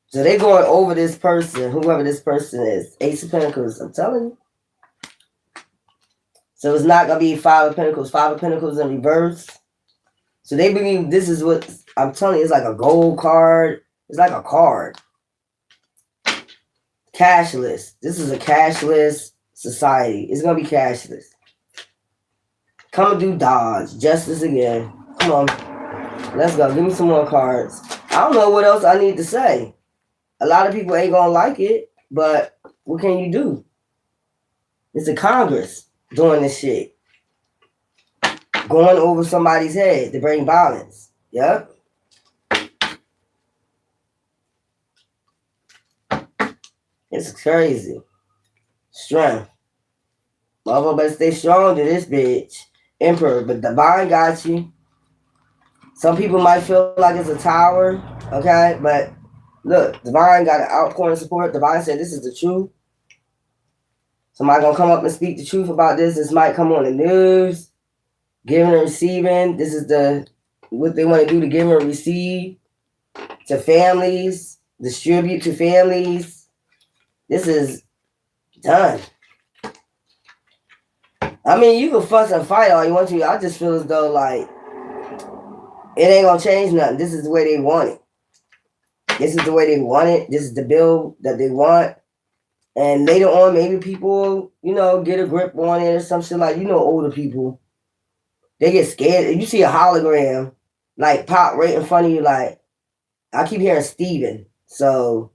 So they going over this person, whoever this person is. Ace of Pentacles, I'm telling you. So it's not going to be Five of Pentacles. Five of Pentacles in reverse. So they believe this is what, I'm telling you, it's like a gold card. It's like a card. Cashless. This is a cashless society. It's going to be cashless. Come and do Dodge. Justice again. Come on. Let's go. Give me some more cards. I don't know what else I need to say. A lot of people ain't going to like it, but what can you do? It's a Congress doing this shit. Going over somebody's head to bring violence. Yep. It's crazy. Strength. Motherfucker better stay strong to this bitch. Emperor, but Divine got you. Some people might feel like it's a tower, okay? But look, Divine got an outpouring support. Divine said this is the truth. Somebody gonna come up and speak the truth about this. This might come on the news. Giving and receiving. This is what they want to do to give and receive to families, distribute to families. This is done. I mean, you can fuss and fight all you want to. I just feel as though like it ain't gonna change nothing. This is the way they want it. This is the way they want it. This is the bill that they want. And later on, maybe people, get a grip on it or some shit like, older people. They get scared. You see a hologram, like, pop right in front of you, like, I keep hearing Steven. So,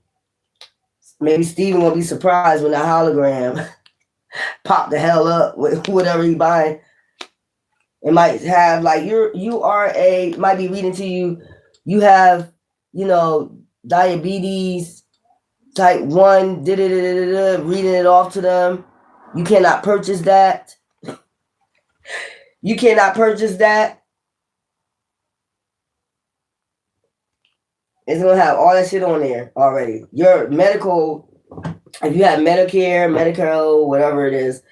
maybe Steven will be surprised when that hologram pop the hell up with whatever he buying. It might have like might be reading to you, you have, diabetes type 1, reading it off to them. You cannot purchase that. You cannot purchase that. It's going to have all that shit on there already. Your medical, if you have Medicare, Medicare, whatever it is,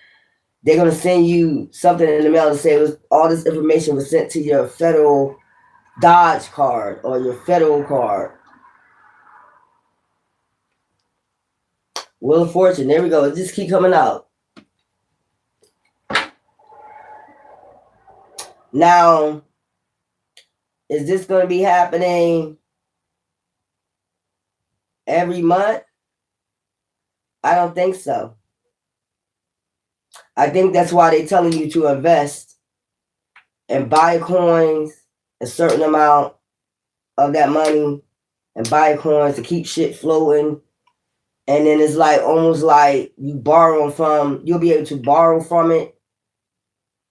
they're going to send you something in the mail to say all this information was sent to your federal Dodge card or your federal card. Wheel of Fortune, there we go. It just keep coming out. Now, is this going to be happening every month? I don't think so. I think that's why they're telling you to invest and buy coins, a certain amount of that money, and buy coins to keep shit floating. And then it's like almost like you'll be able to borrow from it.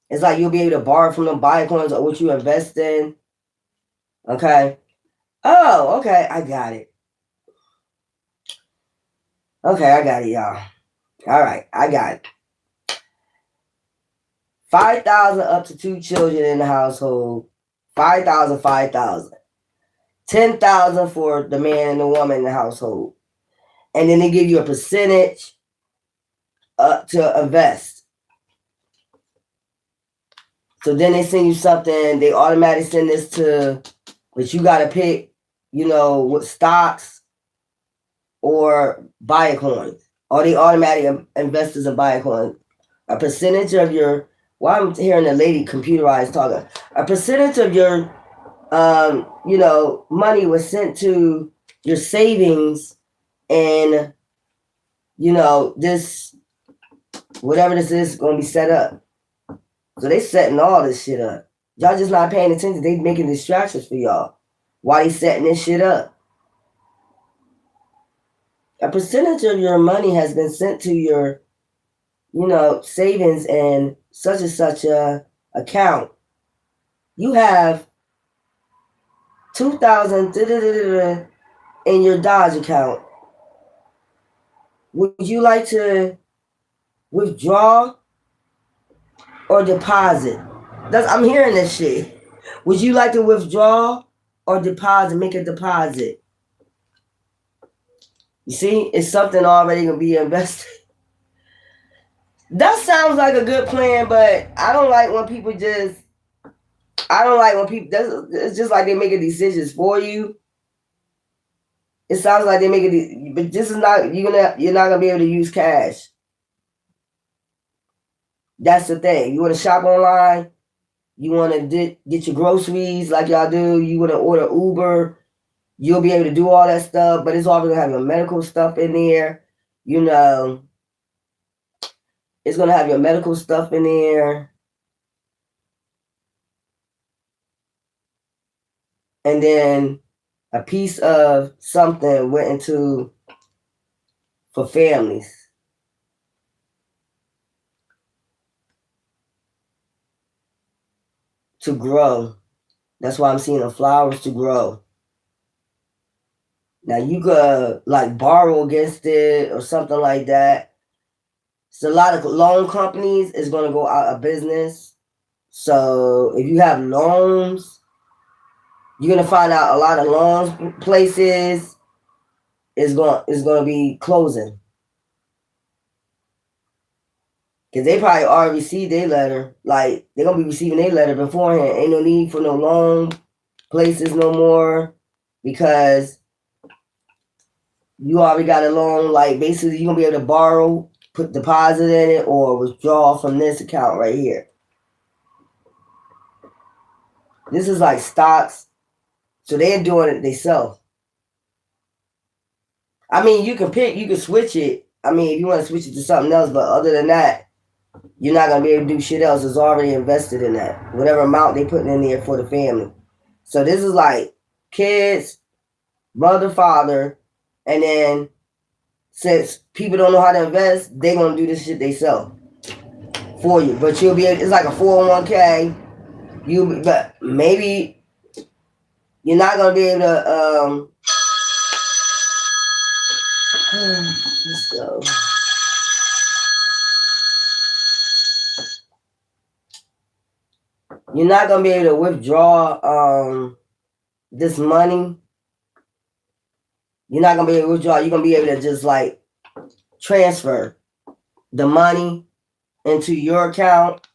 It's like you'll be able to borrow from the buy coins or what you invest in. Okay. Oh, okay. I got it. Okay, I got it, y'all. All right, I got it. 5,000 up to 2 children in the household. 5,000, 5,000. 10,000 for the man and the woman in the household. And then they give you a percentage to invest. So then they send you something. They automatically send this but you got to pick, what stocks or buy coins. Or they automatically investors in buy coins. A percentage of your, I'm hearing the lady computerized talking. A percentage of your, money was sent to your savings and, this, whatever this is going to be set up. So they setting all this shit up. Y'all just not paying attention. They making distractions for y'all. Why they setting this shit up? A percentage of your money has been sent to your, savings and such a account. You have 2,000 in your Dodge account. Would you like to withdraw or deposit? I'm hearing this shit. Would you like to withdraw or deposit? Make a deposit. You see, it's something already going to be invested. That sounds like a good plan, but I don't like when people it's just like they're making decisions for you. It sounds like they're making, but this is not, you're not going to be able to use cash. That's the thing. You want to shop online, you want to get your groceries like y'all do, you want to order Uber, you'll be able to do all that stuff, but it's always going to have your medical stuff in there. It's going to have your medical stuff in there. And then a piece of something went into for families. To grow. That's why I'm seeing the flowers to grow. Now you could like borrow against it or something like that. So a lot of loan companies is going to go out of business. So if you have loans, you're going to find out a lot of loan places is going to be closing. Because they probably already received their letter. Like, they're going to be receiving their letter beforehand. Ain't no need for no loan places no more. Because you already got a loan. Like, basically, you're going to be able to borrow, put deposit in it, or withdraw from this account right here. This is like stocks. So they're doing it themselves. I mean, you can switch it. I mean, if you want to switch it to something else. But other than that, you're not going to be able to do shit else. It's already invested in that. Whatever amount they putting in there for the family. So this is like kids, mother, father, and then since people don't know how to invest, they're going to do this shit themselves for you. But you'll be able, it's like a 401k. But maybe you're not gonna be able to. Let's go. You're not gonna be able to withdraw this money. You're not gonna be able to withdraw. You're gonna be able to just like transfer the money into your account.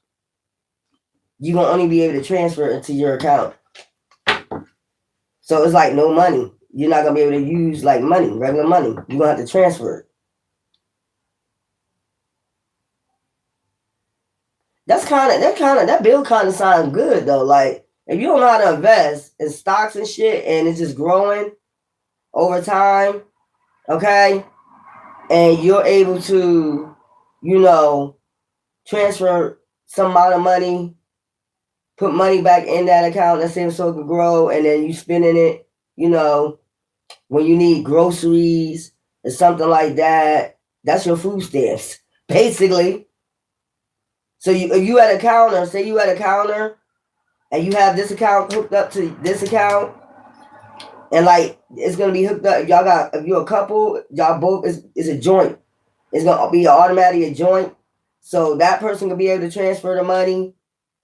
You're gonna only be able to transfer it into your account. So it's like no money. You're not gonna be able to use like money, regular money. You're gonna have to transfer it. That bill kind of sounds good though. Like if you don't know how to invest in stocks and shit and it's just growing over time, okay, and you're able to, transfer some amount of money, put money back in that account, let's say so it could grow, and then you spending it, when you need groceries or something like that. That's your food stamps, basically. So if you at a counter, say you at a counter, and you have this account hooked up to this account, and like it's gonna be hooked up. If you're a couple, y'all both is a joint. It's gonna be automatically a joint. So that person can be able to transfer the money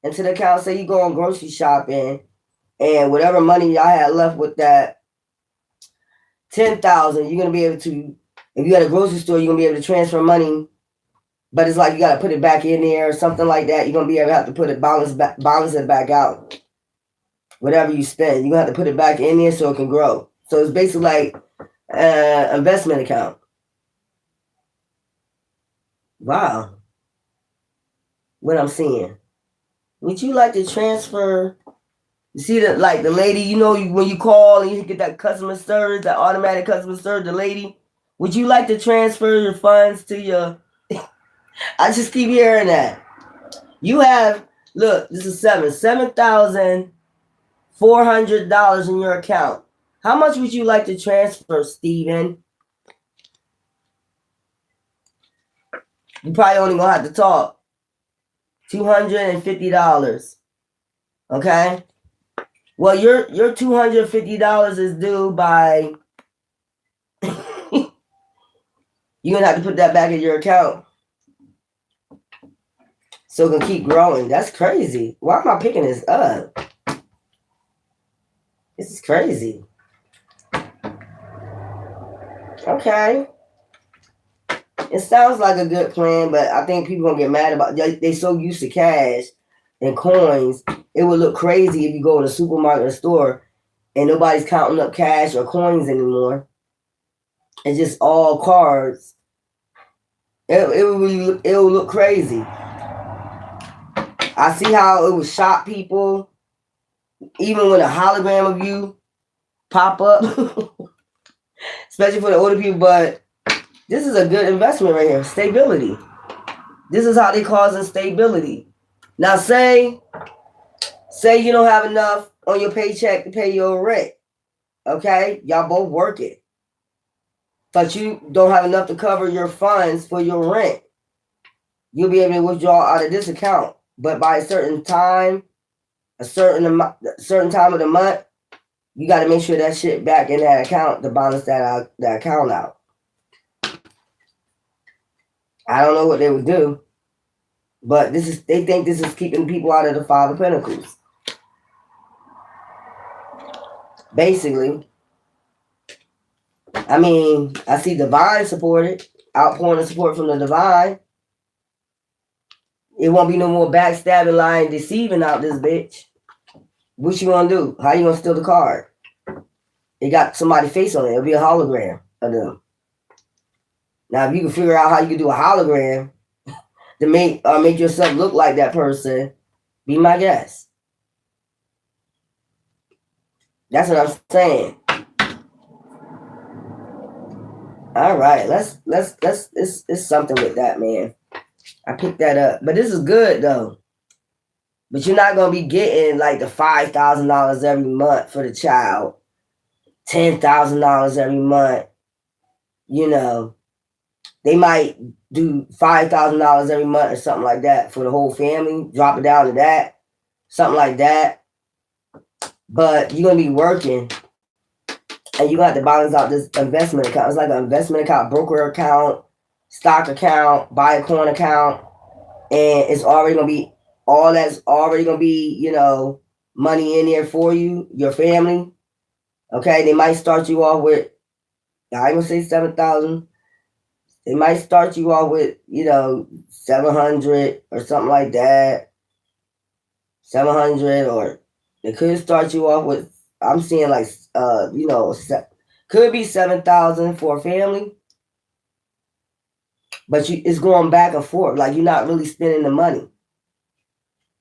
into the account. Say you go on grocery shopping, and whatever money y'all had left with that 10,000, you're gonna be able to. If you at a grocery store, you're gonna be able to transfer money. But it's like you gotta put it back in there or something like that. You're gonna be able to have to put it balance it back out. Whatever you spend, you're gonna have to put it back in there so it can grow. So it's basically like an investment account. Wow. What I'm seeing. Would you like to transfer? You see that, like the lady, when you call and you get that customer service, that automatic customer service, the lady. Would you like to transfer your funds to your? I just keep hearing that. You have, look, this is $7,400 in your account. How much would you like to transfer, Steven? You probably only gonna have to talk. $250. Okay? Well, your $250 is due by you're gonna have to put that back in your account. So it can keep growing. That's crazy. Why am I picking this up? This is crazy. Okay. It sounds like a good plan, but I think people gonna get mad about it. They so used to cash and coins. It would look crazy if you go to a supermarket or store and nobody's counting up cash or coins anymore. It's just all cards. It would look crazy. I see how it would shock people, even when a hologram of you pop up, especially for the older people. But this is a good investment right here. Stability. This is how they cause instability. Now, say you don't have enough on your paycheck to pay your rent. Okay, y'all both working, but you don't have enough to cover your funds for your rent. You'll be able to withdraw out of this account. But by a certain time, certain time of the month, you got to make sure that shit back in that account to balance that account out. I don't know what they would do, but they think this is keeping people out of the Five of Pentacles. Basically, I mean, I see divine supported, outpouring of support from the divine. It won't be no more backstabbing, lying, deceiving out this bitch. What you gonna do? How you gonna steal the card? It got somebody's face on it. It'll be a hologram of them. Now, if you can figure out how you can do a hologram to make yourself look like that person, be my guest. That's what I'm saying. All right, it's something with that, man. I picked that up, but this is good though. But you're not gonna be getting like the $5,000 every month for the child, $10,000 every month. They might do $5,000 every month or something like that for the whole family. Drop it down to that. something like that. But you're gonna be working, and you got to balance out this investment account. It's like an investment account, broker account, stock account, buy a coin account, and it's already gonna be all that's already gonna be, money in there for you, your family. Okay, they might start you off with, I ain't gonna say 7,000. They might start you off with, 700 or something like that. 700, or they could start you off with, I'm seeing like, could be 7,000 for a family. But it's going back and forth. Like, you're not really spending the money.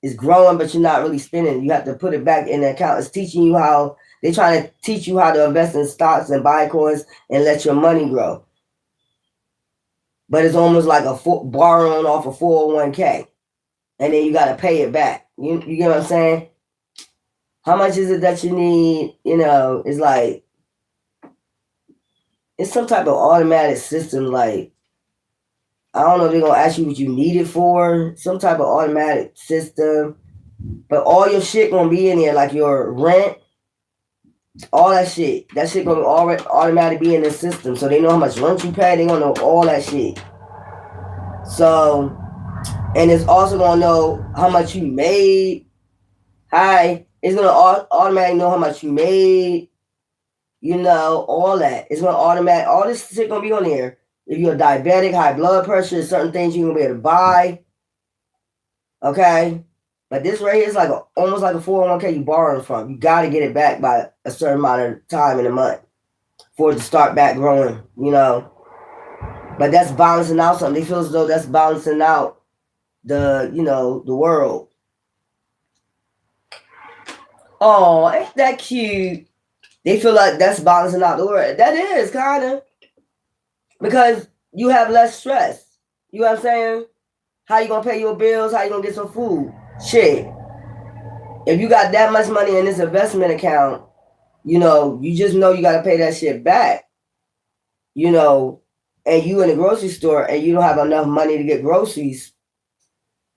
It's growing, but you're not really spending. You have to put it back in the account. It's teaching you how, they're trying to teach you how to invest in stocks and buy coins and let your money grow. But it's almost like borrowing off a 401k. And then you got to pay it back. You get what I'm saying? How much is it that you need? It's like, it's some type of automatic system. Like, I don't know if they're going to ask you what you need it for. Some type of automatic system. But all your shit going to be in there, like your rent, all that shit. That shit going to already automatically be in the system. So they know how much rent you pay. They're going to know all that shit. So, and it's also going to know how much you made. It's going to automatically know how much you made. All that. It's going to automatic. All this shit going to be on there. If you're diabetic, high blood pressure, there's certain things you're going to be able to buy. Okay? But this right here is like almost like a 401k you borrowing from. You got to get it back by a certain amount of time in a month for it to start back growing, But that's balancing out something. They feel as though that's balancing out the world. Oh, ain't that cute? They feel like that's balancing out the world. That is, kind of. Because you have less stress. You know what I'm saying? How you going to pay your bills? How you going to get some food? Shit. If you got that much money in this investment account, you just know you got to pay that shit back. And you in the grocery store and you don't have enough money to get groceries.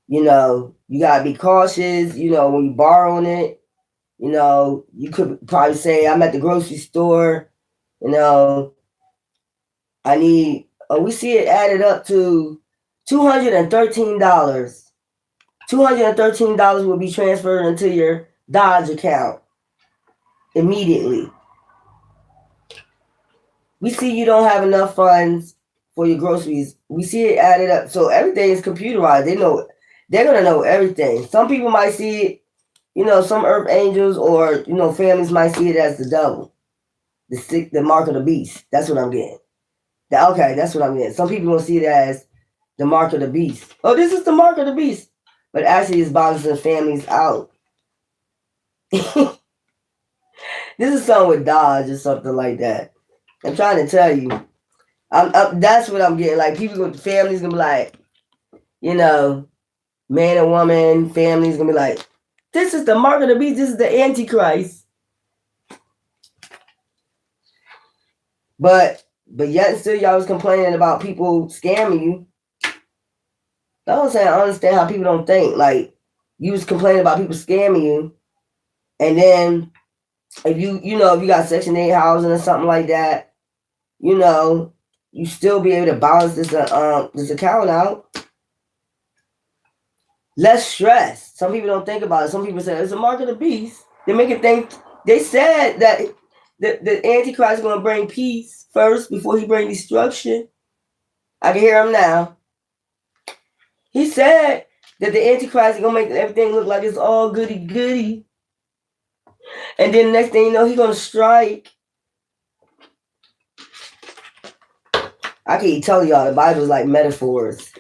You got to be cautious, when you borrowing it. You could probably say, I'm at the grocery store, I need, we see it added up to $213. $213 will be transferred into your Dodge account immediately. We see you don't have enough funds for your groceries. We see it added up. So everything is computerized. They're going to know everything. Some people might see it, some earth angels or, families might see it as the devil, the mark of the beast. That's what I'm getting. Okay, that's what I'm getting. Some people will see it as the mark of the beast. Oh, this is the mark of the beast. But actually, it's balancing families out. This is something with Dodge or something like that. I'm trying to tell you. That's what I'm getting. Like, people with families going to be like, man and woman, families going to be like, this is the mark of the beast. This is the Antichrist. But yet still y'all was complaining about people scamming you. I don't say I understand how people don't think. Like, you was complaining about people scamming you. And then if you got Section 8 housing or something like that, you still be able to balance this account out. Less stress. Some people don't think about it. Some people say it's a mark of the beast. They make it think. They said that the Antichrist is going to bring peace first before he brings destruction. I can hear him now. He said that the Antichrist is going to make everything look like it's all goody-goody. And then the next thing you know, he's going to strike. I keep telling y'all, the Bible is like metaphors.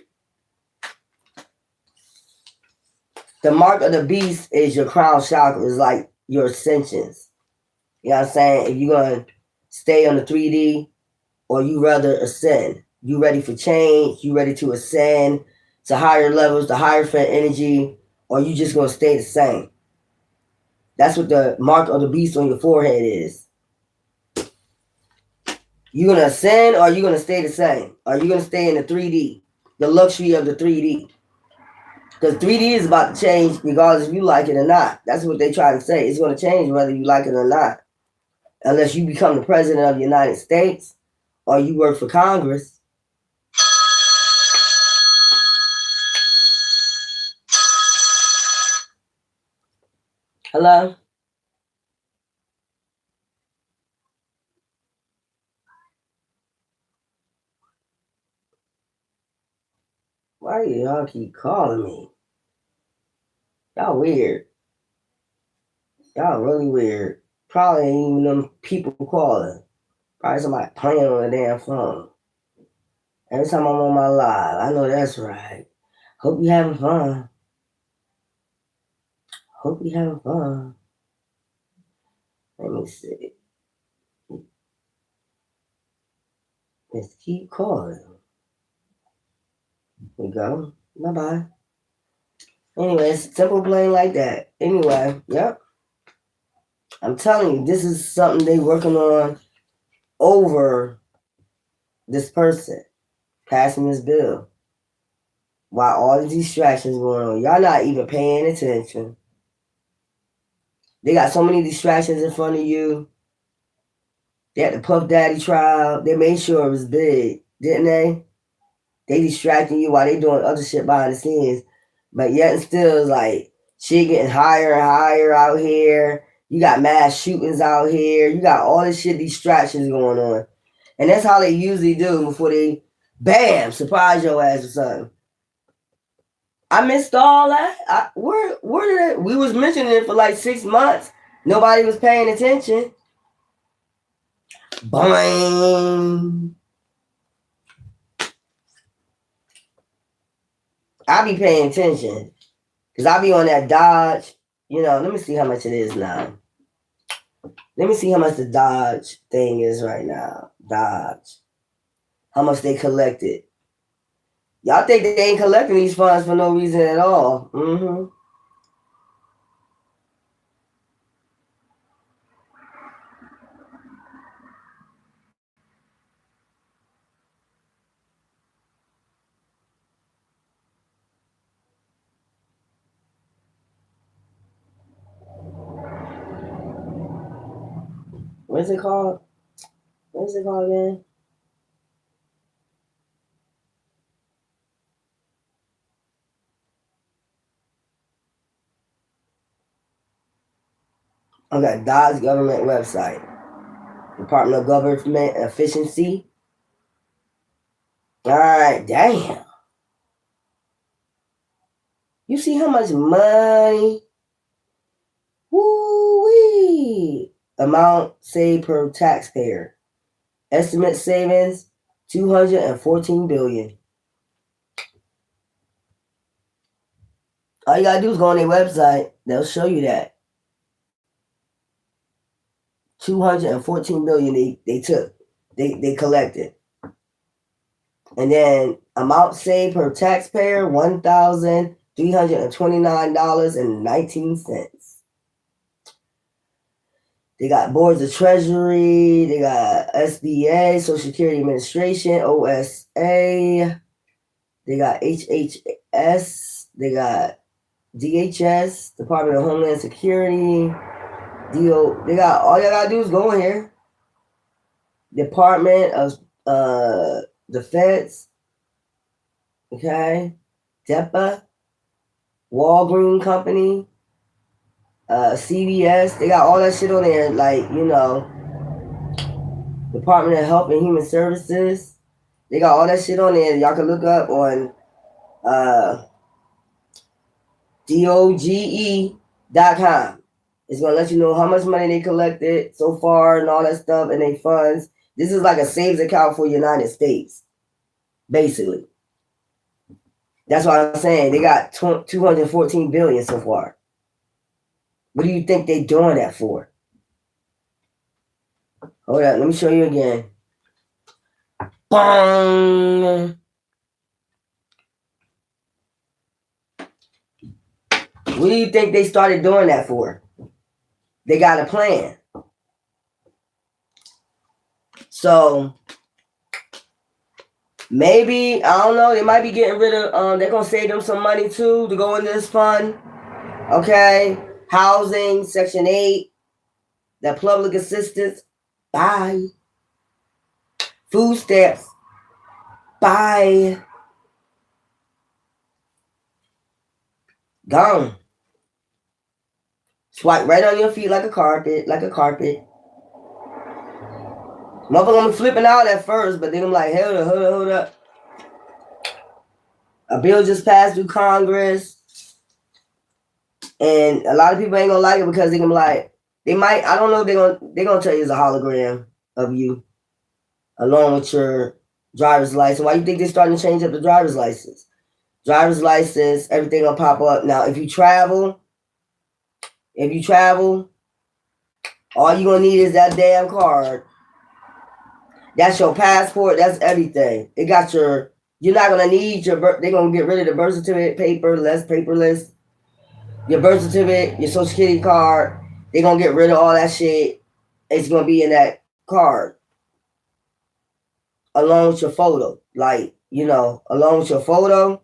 The mark of the beast is your crown chakra. It's like your ascensions. You know what I'm saying? If you're going to stay on the 3D or you rather ascend. You ready for change. You ready to ascend to higher levels, to higher fit energy, or you just going to stay the same. That's what the mark of the beast on your forehead is. You going to ascend or you going to stay the same? Are you going to stay in the 3D? The luxury of the 3D. Because 3D is about to change regardless if you like it or not. That's what they try to say. It's going to change whether you like it or not. Unless you become the president of the United States or you work for Congress. Hello? Why do y'all keep calling me? Y'all weird. Y'all really weird. Probably ain't even them people calling. Probably somebody playing on the damn phone. Every time I'm on my live, I know that's right. Hope you having fun. Hope you having fun. Let me see. Let's keep calling. Here we go. Bye-bye. Anyways, simple plain like that. Anyway, yep. I'm telling you, this is something they working on over this person passing this bill. While all these distractions going on. Y'all not even paying attention. They got so many distractions in front of you. They had the Puff Daddy trial. They made sure it was big, didn't they? They distracting you while they doing other shit behind the scenes. But yet and still, like, shit getting higher and higher out here. You got mass shootings out here. You got all this shit distractions going on. And that's how they usually do before they, bam, surprise your ass or something. I missed all that. Where did it? We was mentioning it for like 6 months. Nobody was paying attention. Boing. I be paying attention. Because I be on that Dodge. You know, let me see how much it is now. Let me see how much the Dodge thing is right now. Dodge. How much they collected. Y'all think they ain't collecting these funds for no reason at all. Mm-hmm. What's it called? What's it called again? Okay, Dodge government website. Department of Government Efficiency. All right, damn. You see how much money? Woo-wee. Amount saved per taxpayer. Estimate savings, $214 billion. All you gotta do is go on their website. They'll show you that. $214 billion they took. They collected. And then amount saved per taxpayer, $1,329.19. They got boards of treasury, they got SBA, Social Security Administration, OSA, they got HHS, they got DHS, Department of Homeland Security, DO. They got, all you gotta do is go in here. Department of Defense, okay, DEPA, Walgreen Company, CVS. They got all that shit on there, like, you know, Department of Health and Human Services. They got all that shit on there. Y'all can look up on DOGE.com. It's gonna let you know how much money they collected so far and all that stuff and they funds. This is like a savings account for United States, basically. That's what I'm saying. They got 214 billion so far. What do you think they're doing that for? Hold on, let me show you again. Bong. What do you think they started doing that for? They got a plan. So Maybe, I don't know, they might be getting rid of, they're going to save them some money too to go into this fund. Okay. Housing, Section 8, the public assistance, bye. Food stamps, bye. Gone. Swipe right on your feet like a carpet, Motherfucker gonna be flipping out at first, but then I'm like, hold up. A bill just passed through Congress, and a lot of people ain't gonna like it because they're gonna be like, they might, I don't know, they're gonna tell you it's a hologram of you, along with your driver's license. Why you think they're starting to change up the driver's license? Driver's license, everything gonna pop up. Now, if you travel, all you gonna need is that damn card. That's your passport. That's everything. It got your. You're not gonna need your birth. They're gonna get rid of the birth certificate, paperless. Your birth certificate, your social security card. They're gonna get rid of all that shit. It's gonna be in that card, along with your photo. Like, along with your photo,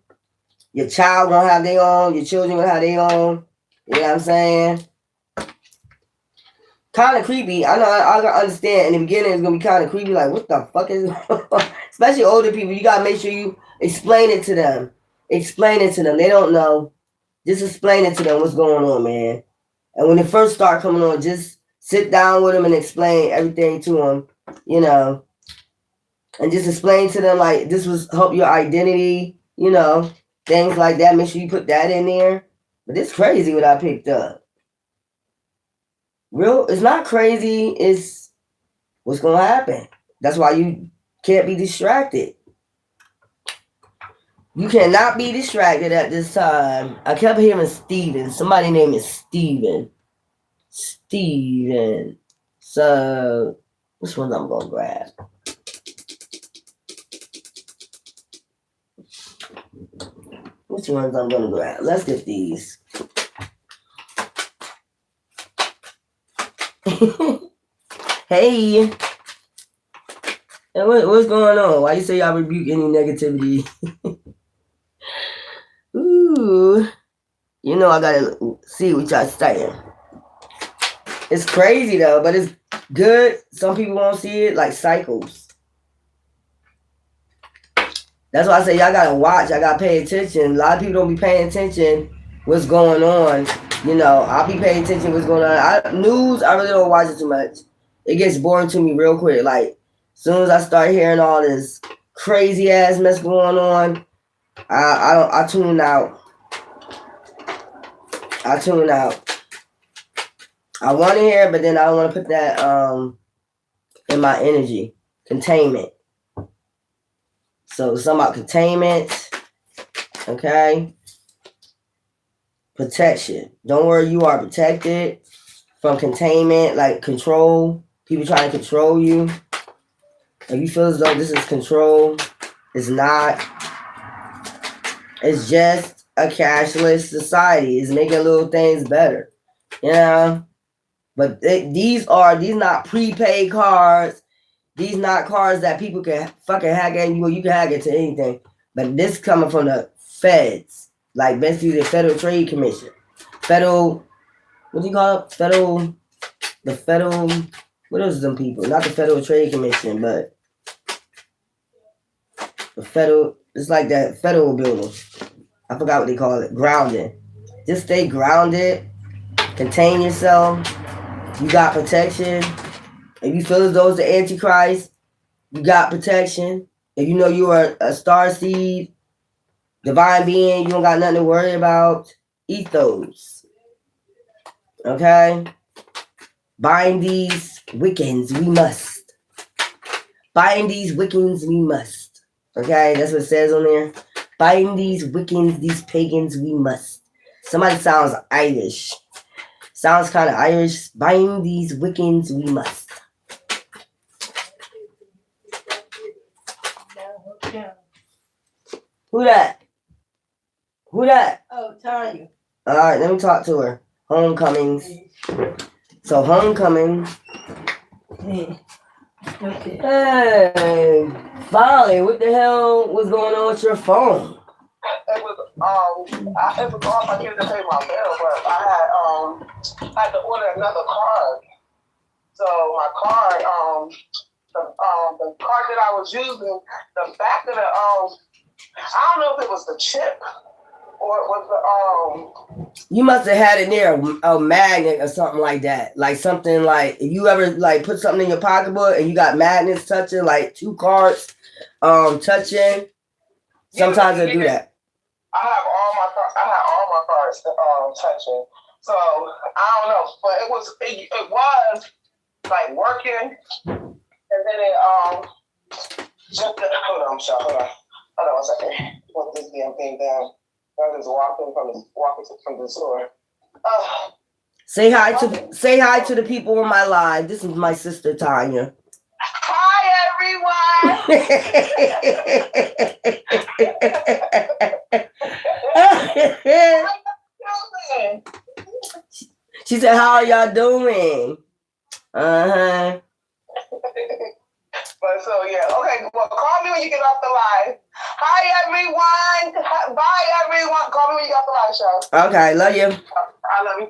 your child gonna have their own. Your children gonna have their own. You know what I'm saying? Kind of creepy. I know. I understand. In the beginning, it's gonna be kind of creepy. Like, what the fuck is? Especially older people. You gotta make sure you explain it to them. They don't know. Just explain it to them what's going on, man. And when they first start coming on, just sit down with them and explain everything to them. And just explain to them like this was help your identity. Things like that. Make sure you put that in there. But it's crazy what I picked up. It's not crazy, it's what's going to happen. That's why you can't be distracted. You cannot be distracted at this time. I kept hearing Steven. Somebody's name is Steven. So, which ones I'm going to grab? Let's get these. Hey, what's going on? Why you say I rebuke any negativity? Ooh, I gotta see what y'all saying. It's crazy though, but it's good. Some people won't see it, like cycles. That's why I say y'all gotta watch. I gotta pay attention. A lot of people don't be paying attention what's going on. I'll be paying attention to what's going on. News, I really don't watch it too much. It gets boring to me real quick. Like, as soon as I start hearing all this crazy ass mess going on, I tune out. I want to hear it, but then I don't want to put that in my energy. Containment. So, something about containment. Okay. Protection. Don't worry, you are protected from containment, like control. People trying to control you. If you feel as though this is control, it's not. It's just a cashless society. It's making little things better. But these not prepaid cards. These not cards that people can fucking hack at you. You can hack it to anything. But this coming from the feds. Like basically the Federal Trade Commission. What do you call it? What is them people? Not the Federal Trade Commission, but the federal, it's like that federal building. I forgot what they call it. Grounding. Just stay grounded. Contain yourself. You got protection. If you feel as though it's the Antichrist, you got protection. If you know you are a star seed, divine being, you don't got nothing to worry about. Ethos. Okay? Bind these Wiccans, we must. Bind these Wiccans, we must. Okay? That's what it says on there. Bind these Wiccans, these pagans, we must. Somebody sounds Irish. Sounds kind of Irish. Bind these Wiccans, we must. Who that? Oh, Tanya. All right, let me talk to her. Homecomings. So homecoming. Okay. Hey, Molly, what the hell was going on with your phone? It was it was off. I needed to pay my bill, but I had to order another card. So my card, the card that I was using, the back of the I don't know if it was the chip or it was the You must have had it near a magnet or something like that. Like something like if you ever like put something in your pocketbook and you got magnets touching, like two cards touching. Sometimes they do that. I had all my cards touching. So I don't know, but it was like working, and then it just hold on, hold on a second. Put this damn thing down. I was walking from the store. Say hi to the people on my live. This is my sister Tanya. Hi everyone. She said, "How are y'all doing?" But so yeah, okay. Well, call me when you get off the live. Hi everyone. Bye everyone. Call me when you get off the live show. Okay, love you. I love you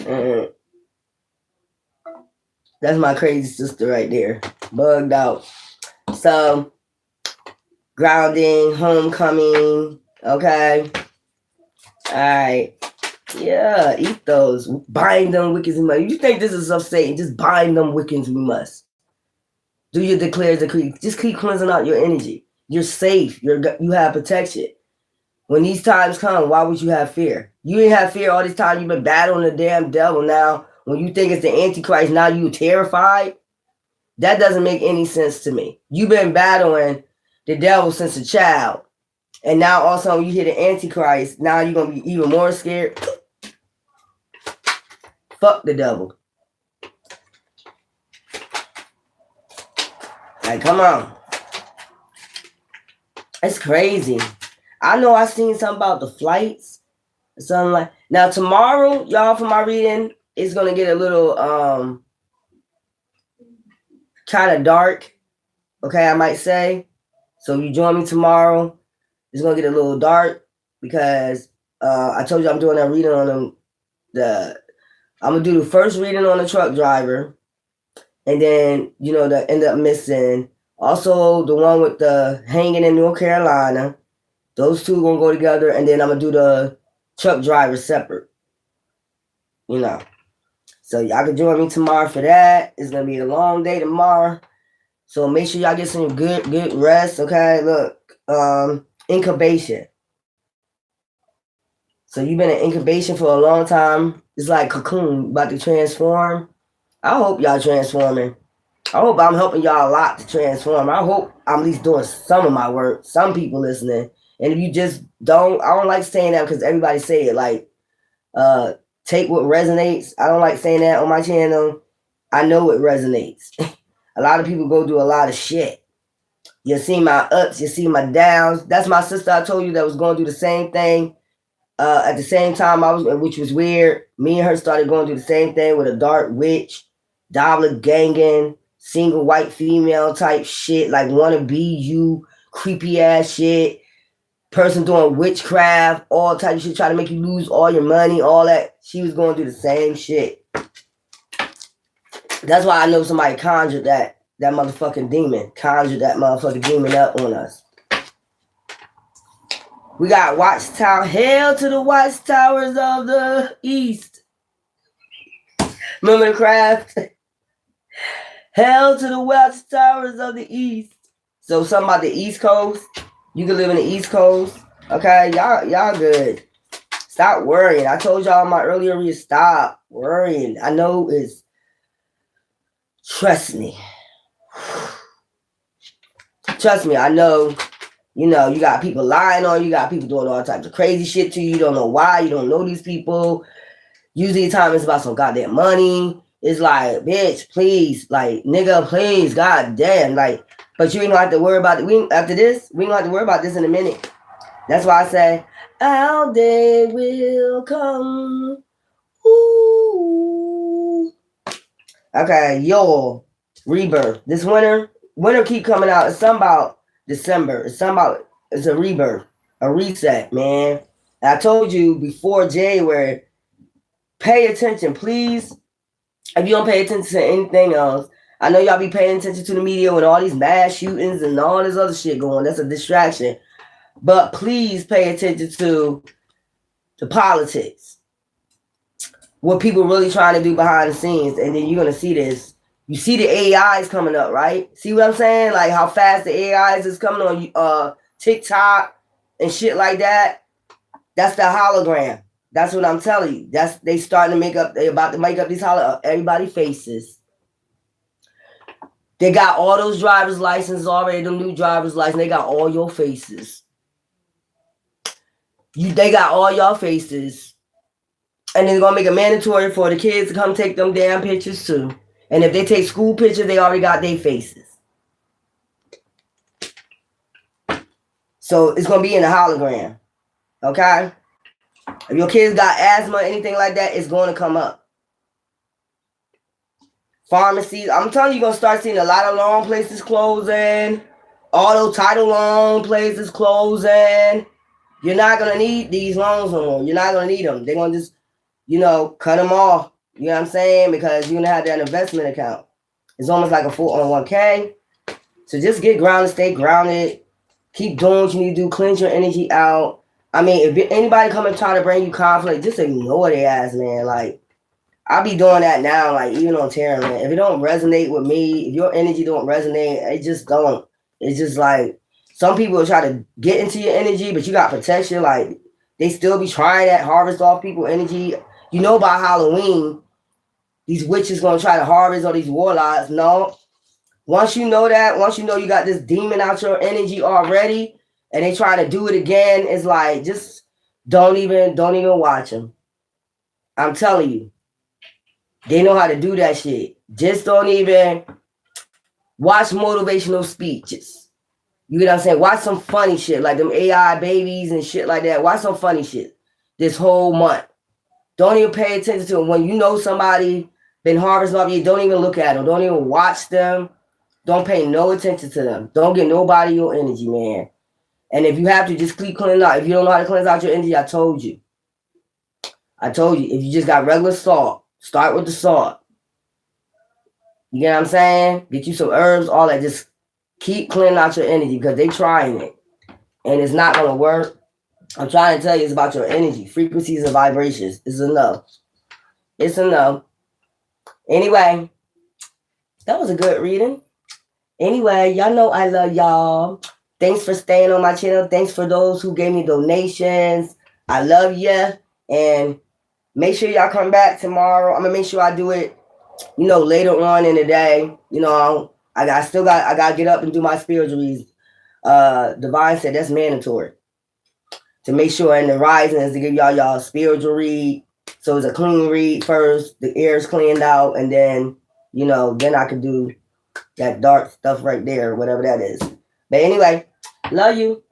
too. That's my crazy sister right there. Bugged out. So, grounding, homecoming. Okay. All right. Yeah, eat those. Bind them wickeds we must. You think this is of Satan? Just bind them wickeds we must. Do your declare decree. Just keep cleansing out your energy. You're safe. You have protection. When these times come, why would you have fear? You didn't have fear all this time. You've been battling the damn devil. Now, when you think it's the Antichrist, now you terrified. That doesn't make any sense to me. You've been battling the devil since a child. And now all of a sudden you hear the Antichrist. Now you're going to be even more scared. Fuck the devil. Like, come on. It's crazy. I know I seen something about the flights. Something like now tomorrow, y'all, for my reading, it's gonna get a little kind of dark. Okay, I might say. So you join me tomorrow. It's gonna get a little dark because I told you I'm doing a reading on I'm gonna do the first reading on the truck driver, and then the end up missing. Also, the one with the hanging in North Carolina. Those two gonna go together, and then I'm gonna do the truck driver separate. So y'all can join me tomorrow for that. It's gonna be a long day tomorrow. So make sure y'all get some good rest. Okay, look, incubation. So you've been in incubation for a long time. It's like cocoon about to transform. I hope y'all transforming. I hope I'm helping y'all a lot to transform. I hope I'm at least doing some of my work. Some people listening. And if you just don't, I don't like saying that because everybody say it like, take what resonates. I don't like saying that on my channel. I know it resonates. A lot of people go do a lot of shit. You see my ups, you see my downs. That's my sister I told you that was going to do the same thing. At the same time, which was weird. Me and her started going through the same thing with a dark witch, doppelganging, single white female type shit, like wanna be you, creepy ass shit. Person doing witchcraft, all type of shit, trying to make you lose all your money, all that. She was going through the same shit. That's why I know somebody conjured that motherfucking demon. Conjured that motherfucking demon up on us. We got Watchtower. Hail to the Watchtowers of the East. Remember the craft? Hail to the Watchtowers of the East. So something about the East Coast. You can live in the East Coast. Okay, y'all good. Stop worrying. I told y'all in my earlier read, stop worrying. I know it's... Trust me. Trust me, I know... You got people lying on you. You got people doing all types of crazy shit to you. You don't know why. You don't know these people. Usually the time it's about some goddamn money. It's like, bitch, please. Like, nigga, please. Goddamn. Like, but you ain't gonna have to worry about it. After this, we ain't gonna have to worry about this in a minute. That's why I say, our day will come. Ooh. Okay, yo. Rebirth. This winter keep coming out. It's something about December. It's a rebirth, a reset, man. And I told you before January, pay attention, please. If you don't pay attention to anything else, I know y'all be paying attention to the media with all these mass shootings and all this other shit going. That's a distraction. But please pay attention to the politics. What people really trying to do behind the scenes. And then you're going to see this. You see the AIs coming up, right? See what I'm saying? Like how fast the AIs is coming on TikTok and shit like that. That's the hologram. That's what I'm telling you. They starting to make up. They about to make up these everybody faces. They got all those driver's licenses already. Them new driver's license. They got all your faces. They got all your faces. And they're gonna make it mandatory for the kids to come take them damn pictures too. And if they take school pictures, they already got their faces. So it's gonna be in a hologram. Okay? If your kids got asthma or anything like that, it's going to come up. Pharmacies, I'm telling you, you're going to start seeing a lot of loan places closing. Auto title loan places closing. You're not going to need these loans no more. You're not going to need them. They're going to just, cut them off. You know what I'm saying? Because you're going to have that investment account. It's almost like a 401k. So just get grounded, stay grounded. Keep doing what you need to do. Cleanse your energy out. I mean, if anybody come and try to bring you conflict, just ignore their ass, man. Like, I be doing that now, like, even on Terra, man. If it don't resonate with me, if your energy don't resonate, it just don't. It's just like, some people will try to get into your energy, but you got protection. Like, they still be trying to harvest off people's energy. You know, by Halloween, these witches going to try to harvest all these warlocks. No. Once you know that, once you know you got this demon out your energy already, and they trying to do it again, it's like, just don't even watch them. I'm telling you. They know how to do that shit. Just don't even watch motivational speeches. You get what I'm saying? Watch some funny shit, like them AI babies and shit like that. Watch some funny shit this whole month. Don't even pay attention to them. When you know somebody been harvesting off you, don't even look at them. Don't even watch them. Don't pay no attention to them. Don't get nobody your energy, man. And if you have to, just keep cleaning out. If you don't know how to cleanse out your energy, I told you. If you just got regular salt, start with the salt. You get what I'm saying? Get you some herbs, all that. Just keep cleaning out your energy because they trying it. And it's not going to work. I'm trying to tell you it's about your energy. Frequencies and vibrations. It's enough. It's enough. Anyway, that was a good reading. Anyway, y'all know I love y'all. Thanks for staying on my channel. Thanks for those who gave me donations. I love you. And make sure y'all come back tomorrow. I'm going to make sure I do it, later on in the day. I got to get up and do my spiritual reads. Divine said that's mandatory. To make sure in the rising is to give y'all spiritual read. So it's a clean read first. The air is cleaned out. And then, then I can do that dark stuff right there, whatever that is. But anyway, love you.